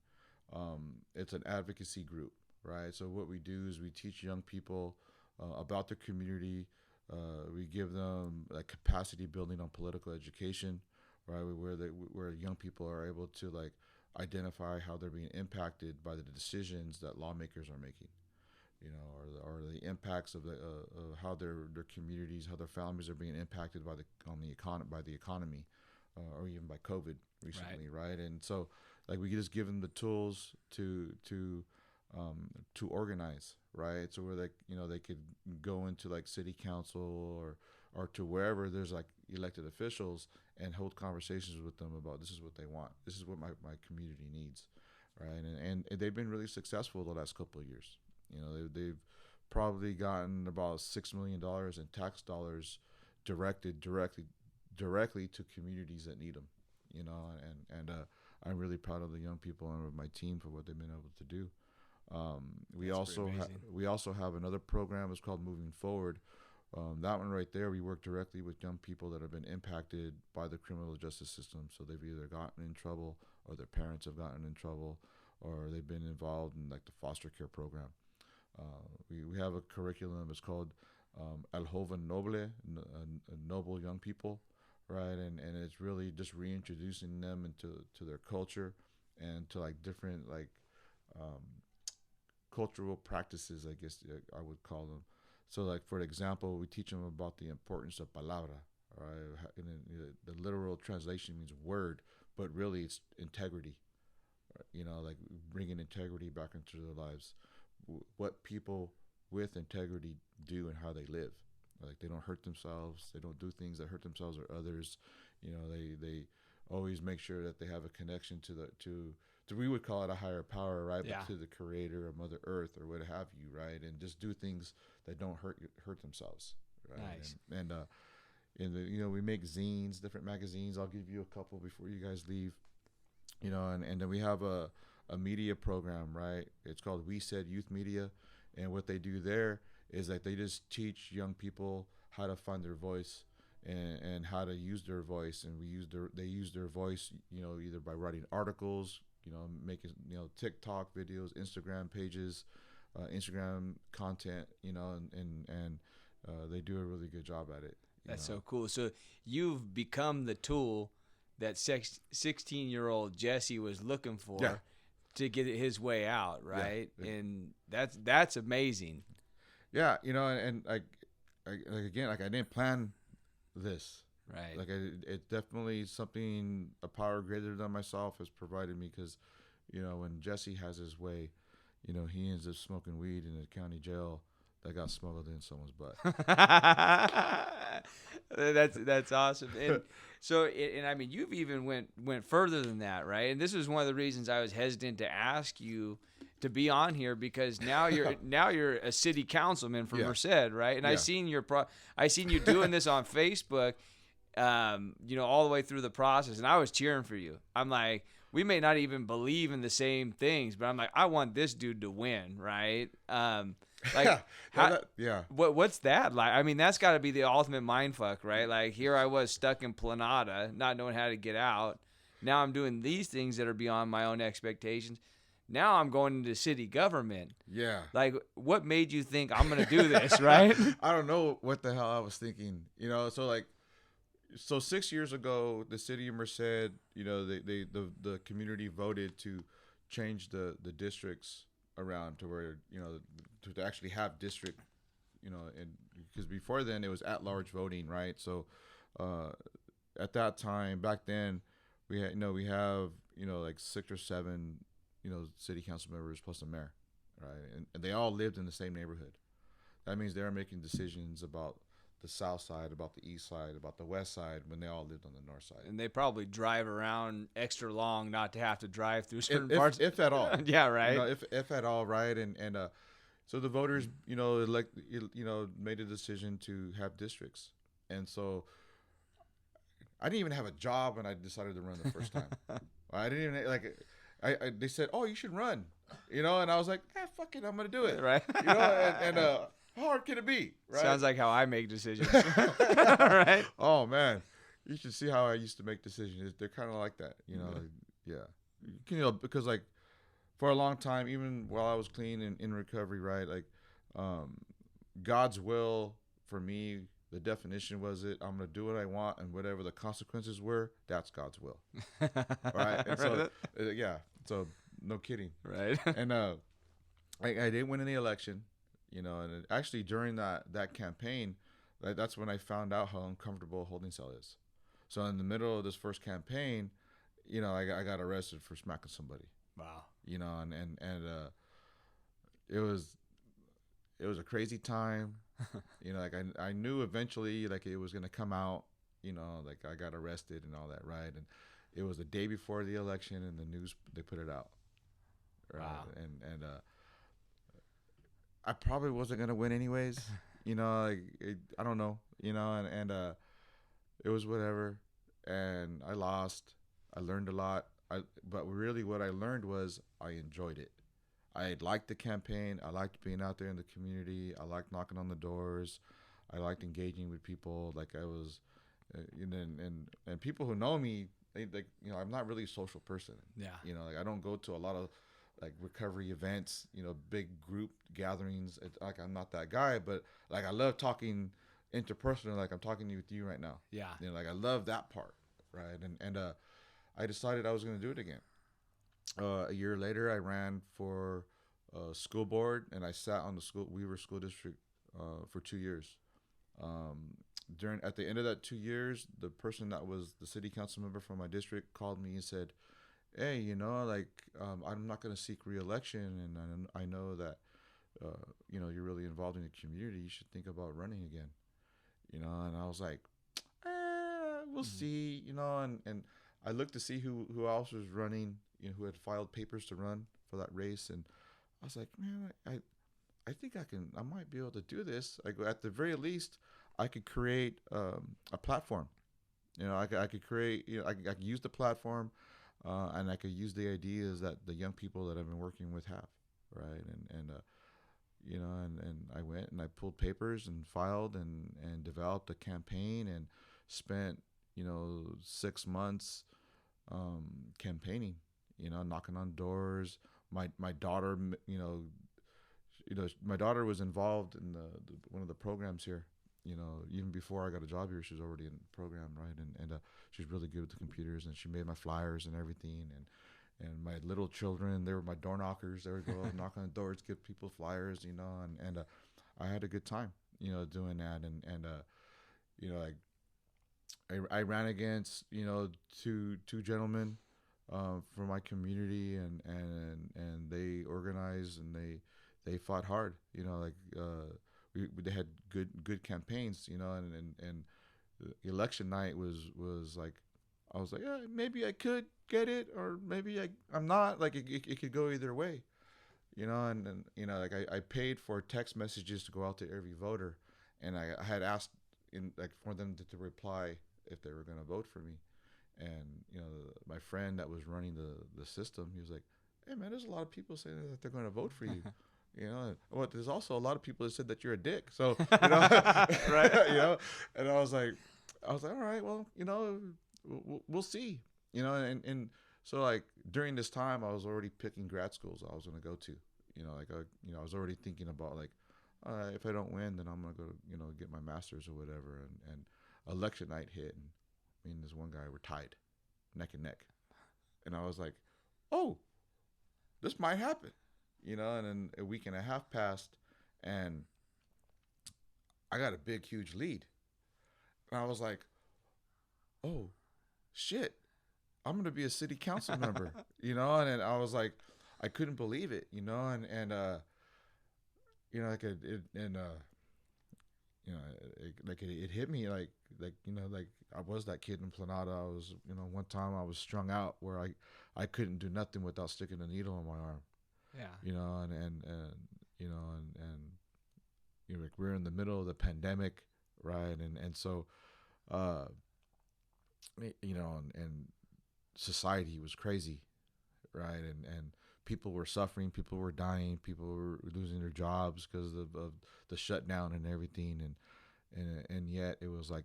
It's an advocacy group, right? So what we do is we teach young people about their community. We give them like capacity building on political education, right? Where young people are able to like identify how they're being impacted by the decisions that lawmakers are making, or the impacts of how their communities, how their families are being impacted by the economy, or even by COVID recently, right? And so, like, we just give them the tools to organize, right? So where they could go into like city council or to wherever there's like elected officials and hold conversations with them about this is what they want, this is what my community needs, right? And they've been really successful the last couple of years. They've probably gotten about $6 million in tax dollars directed directly to communities that need them, and I'm really proud of the young people and of my team for what they've been able to do. We also have another program. It's called Moving Forward. That one right there, we work directly with young people that have been impacted by the criminal justice system. So they've either gotten in trouble, or their parents have gotten in trouble, or they've been involved in like the foster care program. We have a curriculum. It's called El Joven Noble, Noble Young People, right? And it's really just reintroducing them into their culture and to like different like cultural practices, I guess I would call them. So like, for example, we teach them about the importance of palabra, right? And the literal translation means word, but really it's integrity, like bringing integrity back into their lives. What people with integrity do and how they live. Like, they don't hurt themselves. They don't do things that hurt themselves or others. They always make sure that they have a connection to we would call it a higher power, right? Yeah. But to the Creator or Mother Earth or what have you, right? And just do things that don't hurt themselves, right? Nice. And we make zines, different magazines. I'll give you a couple before you guys leave. And then we have a media program, right? It's called We Said Youth Media, and what they do there is that they just teach young people how to find their voice and how to use their voice, and they use their voice, either by writing articles, making TikTok videos, Instagram pages, Instagram content, and they do a really good job at it. That's so cool. So you've become the tool that 16-year-old Jesse was looking for. Yeah. To get his way out, right? Yeah. And that's amazing. Yeah, and I didn't plan this. Right. Like, it's definitely something a power greater than myself has provided me, because, when Jesse has his way, he ends up smoking weed in a county jail that got smuggled in someone's butt. That's awesome. And so, and I mean, you've even went further than that, right? And this was one of the reasons I was hesitant to ask you to be on here, because now you're a city councilman for Merced, right? And Yeah. I seen you doing this on Facebook, all the way through the process, and I was cheering for you. I'm like, we may not even believe in the same things, but I'm like, I want this dude to win, right? What's that like? I mean, that's got to be the ultimate mindfuck, right? Like, here I was stuck in Planada, not knowing how to get out. Now I'm doing these things that are beyond my own expectations. Now I'm going into city government. Yeah. Like, what made you think I'm going to do this, right? I don't know what the hell I was thinking. So 6 years ago, the city of Merced, the community voted to change the districts around to where, to actually have district, and because before then it was at-large voting, right? So at that time, back then, we have like 6 or 7 city council members plus a mayor, right? And they all lived in the same neighborhood. That means they're making decisions about the south side, about the east side, about the west side, when they all lived on the north side. And they probably drive around extra long not to have to drive through certain parts. If at all. Yeah, right. If at all, right? And so the voters, made a decision to have districts. And so I didn't even have a job when I decided to run the first time. I didn't even, they said, "Oh, you should run," and I was like, fuck it, I'm going to do it. Right. And how hard can it be? Right? Sounds like how I make decisions. Right. Oh, man. You should see how I used to make decisions. They're kind of like that, Yeah. Because like for a long time, even while I was clean and in recovery, right? Like, God's will for me The definition was it. I'm gonna do what I want, and whatever the consequences were, that's God's will. Right. And so, yeah. So no kidding. Right. And I didn't win any election, you know. And actually, during that campaign, that's when I found out how uncomfortable a holding cell is. So in the middle of this first campaign, you know, I got arrested for smacking somebody. Wow. You know, and it was a crazy time. You know, like I knew eventually like it was gonna come out. You know, like I got arrested and all that, right? And it was the day before the election, and the news they put it out. Right. Wow. And I probably wasn't gonna win anyways. You know, like I don't know. You know, and it was whatever, and I lost. I learned a lot. But really, what I learned was I enjoyed it. I liked the campaign. I liked being out there in the community. I liked knocking on the doors. I liked engaging with people. Like I was, you know, and people who know me, like, you know, I'm not really a social person. Yeah. You know, like I don't go to a lot of like recovery events. You know, big group gatherings. Like I'm not that guy. But like I love talking interpersonal. Like I'm talking with you right now. Yeah. You know, like I love that part, right? And I decided I was going to do it again. A year later, I ran for school board, and I sat on the Weaver School District for 2 years. At the end of that 2 years, the person that was the city council member from my district called me and said, "Hey, you know, like I'm not going to seek re-election, and I know that you know you're really involved in the community. You should think about running again." You know, and I was like, "We'll see." You know, and I looked to see who else was running, you know, who had filed papers to run for that race, and I was like, man, I think I might be able to do this. Like at the very least, I could create a platform. You know, I could create, you know, I could use the platform, and I could use the ideas that the young people that I've been working with have, right? And you know, and I went and I pulled papers and filed and developed a campaign and spent, you know, 6 months campaigning, you know, knocking on doors. My daughter, you know, my daughter was involved in one of the programs here. You know, even before I got a job here, she was already in the program, right? And she's really good with the computers, and she made my flyers and everything. And my little children, they were my door knockers. They would go knock on the doors, give people flyers, you know, and I had a good time, you know, doing that. And you know, like I ran against, you know, two gentlemen from my community, and they organized and they fought hard, you know, like they had good campaigns, you know, and election night was like, I was like, yeah, maybe I could get it, or maybe I'm not. Like it could go either way, you know. And you know, like I paid for text messages to go out to every voter, and I had asked for them to reply if they were going to vote for me. And you know, my friend that was running the system, he was like, "Hey man, there's a lot of people saying that they're going to vote for you." You know, well, there's also a lot of people that said that you're a dick. So, you know, right? You know, and I was like, all right, well, you know, we'll see. You know, and so like during this time, I was already picking grad schools I was going to go to. You know, like I was already thinking about like, if I don't win, then I'm going to go, you know, get my master's or whatever. And election night hit, and me and this one guy were tied, neck and neck, and I was like, oh, this might happen. You know, and then a week and a half passed, and I got a big, huge lead. And I was like, oh, shit, I'm going to be a city council member, you know? And then I was like, I couldn't believe it, you know? And you know, like it hit me like, you know, like I was that kid in Planada. I was, you know, one time I was strung out where I couldn't do nothing without sticking a needle in my arm. Yeah. You know, and you know, and you know, like we're in the middle of the pandemic, right? And so, you know, and society was crazy, right? And people were suffering, people were dying, people were losing their jobs because of the shutdown and everything, and yet it was like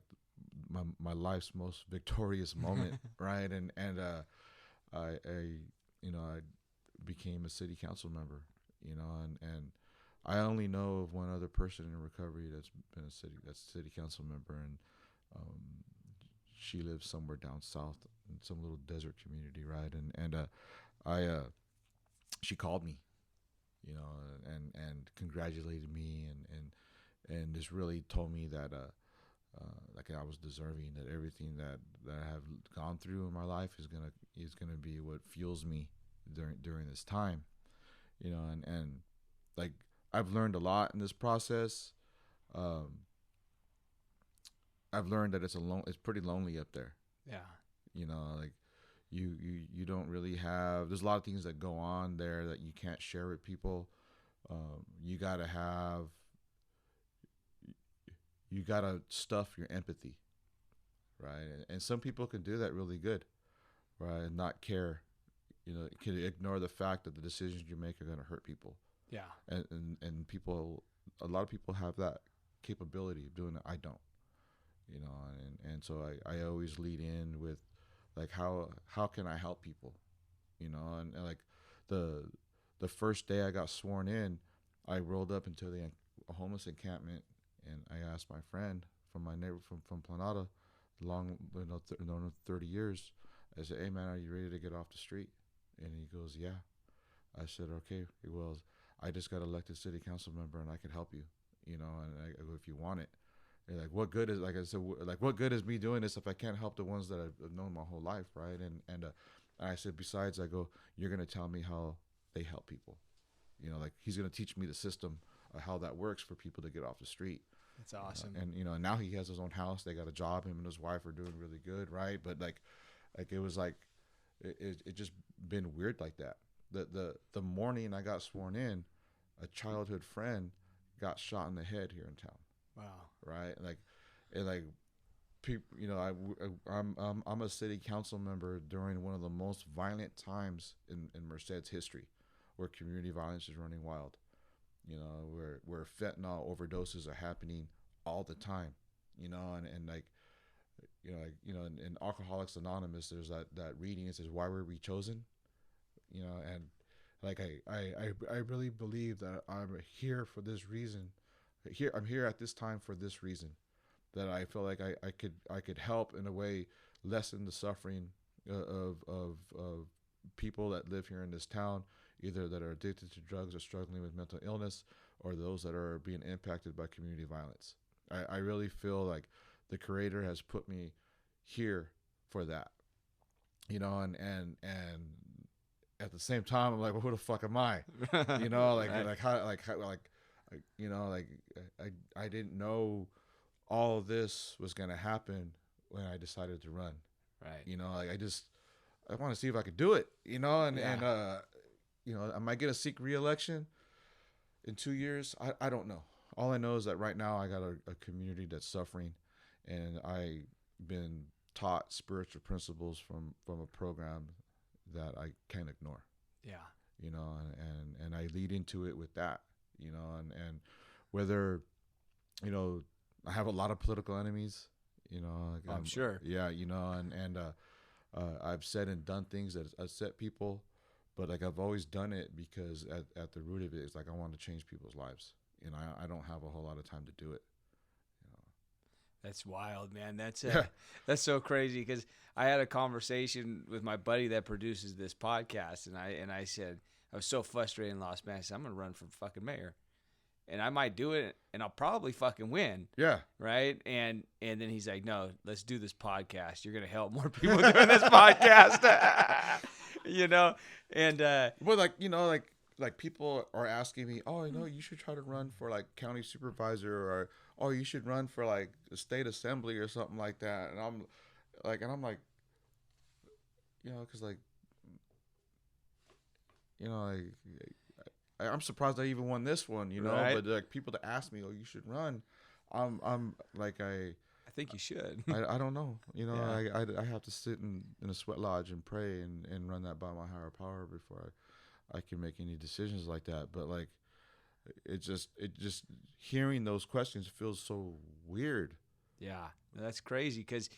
my life's most victorious moment, right? And I you know, I became a city council member, you know, and I only know of one other person in recovery that's been that's a city council member, and she lives somewhere down south in some little desert community, right? I she called me, you know, and congratulated me, and just really told me that like I was deserving, that everything that I have gone through in my life is gonna be what fuels me during this time, you know, and like I've learned a lot in this process. I've learned that it's pretty lonely up there. Yeah. You know, like you don't really have. There's a lot of things that go on there that you can't share with people. You gotta stuff your empathy, right? And some people can do that really good, right? And not care, you know, can ignore the fact that the decisions you make are gonna hurt people. Yeah. And people, a lot of people have that capability of doing it. I don't, you know, and so I always lead in with like how can I help people, you know, and like the first day I got sworn in, I rolled up into a homeless encampment, and I asked my friend from my neighbor from Planada, long 30 years. I said, "Hey man, are you ready to get off the street?" And he goes, "Yeah." I said, "Okay." He goes, "I just got elected city council member, and I could help you, you know, and I go, if you want it." And like, what good is, like I said, like what good is me doing this if I can't help the ones that I've known my whole life, right? And I said, besides, I go, you're gonna tell me how they help people, you know, like he's gonna teach me the system of how that works for people to get off the street. That's awesome. And you know, now he has his own house. They got a job. Him and his wife are doing really good, right? But like it was like it just been weird like that. The morning I got sworn in, a childhood friend got shot in the head here in town. Wow. Right? Like people, you know, I'm a city council member during one of the most violent times in Merced's history, where community violence is running wild. You know, where fentanyl overdoses are happening all the time. You know, and like, you know, in Alcoholics Anonymous, there's that reading. It says, "Why were we chosen?" You know, and like I really believe that I'm here for this reason. I'm here at this time for this reason, that I feel like I could help in a way lessen the suffering of people that live here in this town, either that are addicted to drugs or struggling with mental illness, or those that are being impacted by community violence. I really feel like the Creator has put me here for that, you know, and at the same time I'm like, well, who the fuck am I? You know, like right. You know, like I didn't know all of this was gonna happen when I decided to run. Right. You know, like I want to see if I could do it. You know, and you know, am I gonna seek re-election in 2 years? I don't know. All I know is that right now I got a community that's suffering, and I've been taught spiritual principles from a program that I can't ignore. Yeah. You know, and I lead into it with that. You know, and whether, you know, I have a lot of political enemies, you know. Like I'm sure. Yeah, you know, and I've said and done things that upset people, but like I've always done it because at the root of it is like I want to change people's lives. You know, I don't have a whole lot of time to do it. You know. That's wild, man. That's so crazy, because I had a conversation with my buddy that produces this podcast, and I said, I was so frustrated and lost, man. I said, I'm gonna run for fucking mayor, and I might do it, and I'll probably fucking win. Yeah. Right. And then he's like, no, let's do this podcast. You're gonna help more people doing this podcast. You know, and well, like, you know, like people are asking me, oh, you know, you should try to run for like county supervisor, or oh, you should run for like the state assembly or something like that. And I'm like, you know, because like, you know, like, I'm surprised I even won this one, you know. Right. But like people that ask me, oh, you should run, I'm like I think you should. I don't know, you know. Yeah. I have to sit in a sweat lodge and pray and run that by my higher power before I can make any decisions like that. But like it just hearing those questions feels so weird. Yeah, that's crazy, because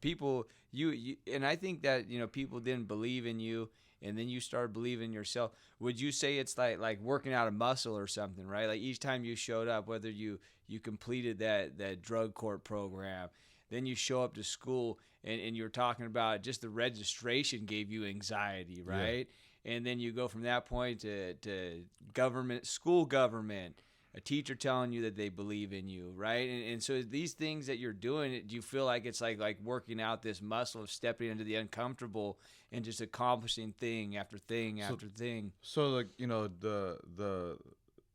people, you and I think that, you know, people didn't believe in you, and then you start believing in yourself. Would you say it's like working out a muscle or something, right? Like each time you showed up, whether you completed that drug court program, then you show up to school and you're talking about just the registration gave you anxiety, right? And then you go from that point to government, school government, a teacher telling you that they believe in you, right? And so these things that you're doing, do you feel like it's like working out this muscle of stepping into the uncomfortable and just accomplishing thing after thing after thing? So like, you know,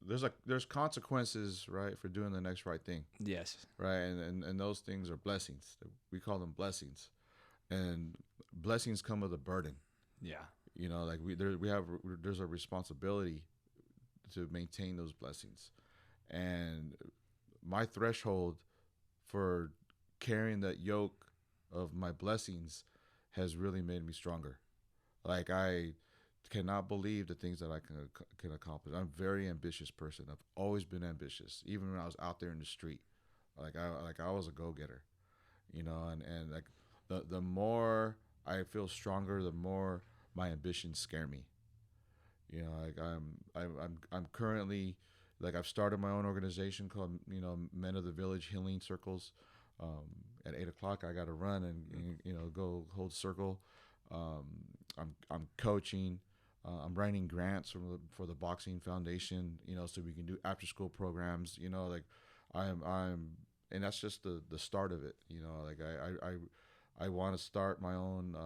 there's consequences, right, for doing the next right thing. Yes. Right, and those things are blessings. We call them blessings, and blessings come with a burden. Yeah. You know, like there's a responsibility to maintain those blessings, and my threshold for carrying that yoke of my blessings has really made me stronger. Like I cannot believe the things that I can accomplish. I'm a very ambitious person. I've always been ambitious, even when I was out there in the street. I was a go-getter, you know, and like the more I feel stronger, the more my ambitions scare me. You know, like I'm currently, like, I've started my own organization called, you know, Men of the Village Healing Circles. At 8:00 I got to run and you know, go hold circle. I'm coaching. I'm writing grants for the Boxing Foundation, you know, so we can do after school programs. You know, like and that's just the start of it. You know, like I want to start my own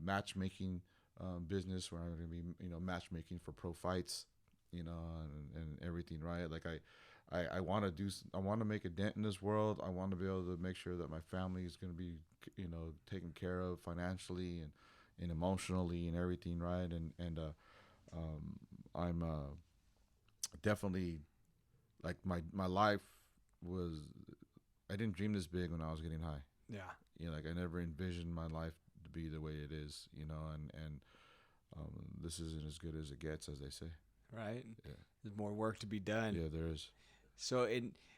matchmaking business where I'm going to be, you know, matchmaking for pro fights, you know, and everything, right? Like I want to make a dent in this world. I want to be able to make sure that my family is going to be, you know, taken care of financially and emotionally and everything, right? And I'm definitely, like, my life was, I didn't dream this big when I was getting high. Yeah. You know, like I never envisioned my life to be the way it is, you know, and this isn't as good as it gets, as they say. Right. Yeah. There's more work to be done. Yeah, there is. So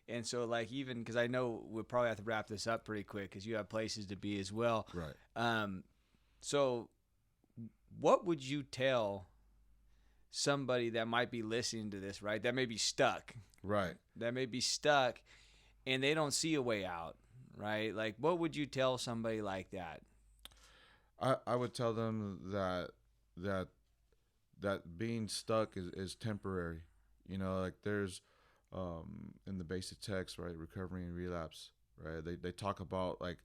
and so, like, even because I know we'll probably have to wrap this up pretty quick because you have places to be as well. Right. So what would you tell somebody that might be listening to this, right? That may be stuck. Right. That may be stuck and they don't see a way out, right? Like, what would you tell somebody like that? I would tell them that being stuck is temporary. You know, like there's in the basic text, right, recovery and relapse, right? They talk about like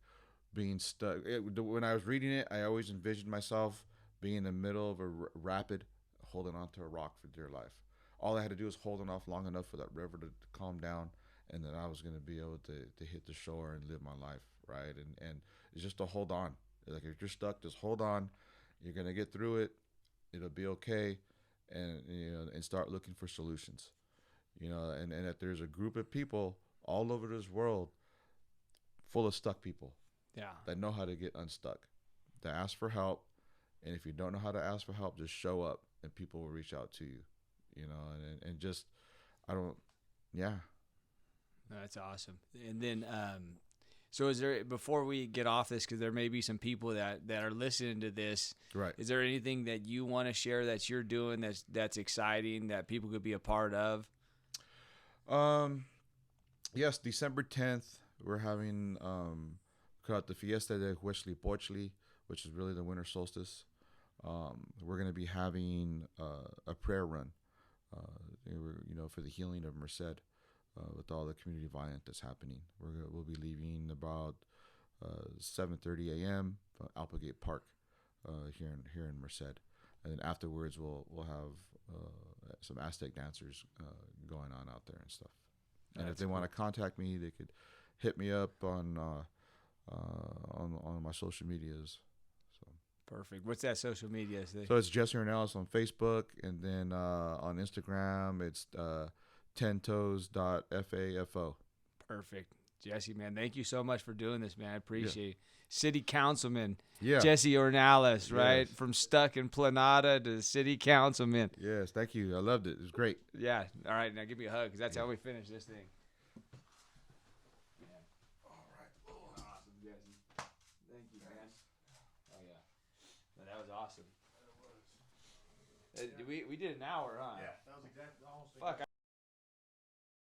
being stuck. When I was reading it, I always envisioned myself being in the middle of a rapid, holding on to a rock for dear life. All I had to do was hold on off long enough for that river to calm down, and then I was going to be able to hit the shore and live my life, right? And it's just to hold on. Like, if you're stuck, just hold on. You're going to get through it. It'll be okay. And, you know, and start looking for solutions. You know, and that there's a group of people all over this world full of stuck people. Yeah. That know how to get unstuck, that ask for help. And if you don't know how to ask for help, just show up and people will reach out to you, you know, and just, yeah. That's awesome. And then, so is there, before we get off this, because there may be some people that are listening to this, right? Is there anything that you want to share that you're doing that's exciting that people could be a part of? Yes, December 10th, we're having called the Fiesta de Huitzilopochtli, which is really the winter solstice. We're going to be having a prayer run, you know, for the healing of Merced. With all the community violence that's happening, we'll be leaving about 7:30 a.m. from Applegate Park here in Merced, and then afterwards we'll have some Aztec dancers going on out there and stuff. And if they want to contact me, they could hit me up on my social medias. So perfect. What's that social media? So it's Jesse Ornelas on Facebook, and then on Instagram it's tentoes.fafo. Perfect. Jesse, man, thank you so much for doing this, man. I appreciate it. City Councilman Jesse Ornelas, right? Yes. From stuck in Planada to City Councilman. Yes, thank you. I loved it. It was great. Yeah. All right, now give me a hug because that's how we finish this thing. Yeah. All right. Oh, awesome, Jesse. Thank you, man. Oh, yeah. No, that was awesome. That was. We did an hour, huh? Yeah, that was exactly almost. Fuck.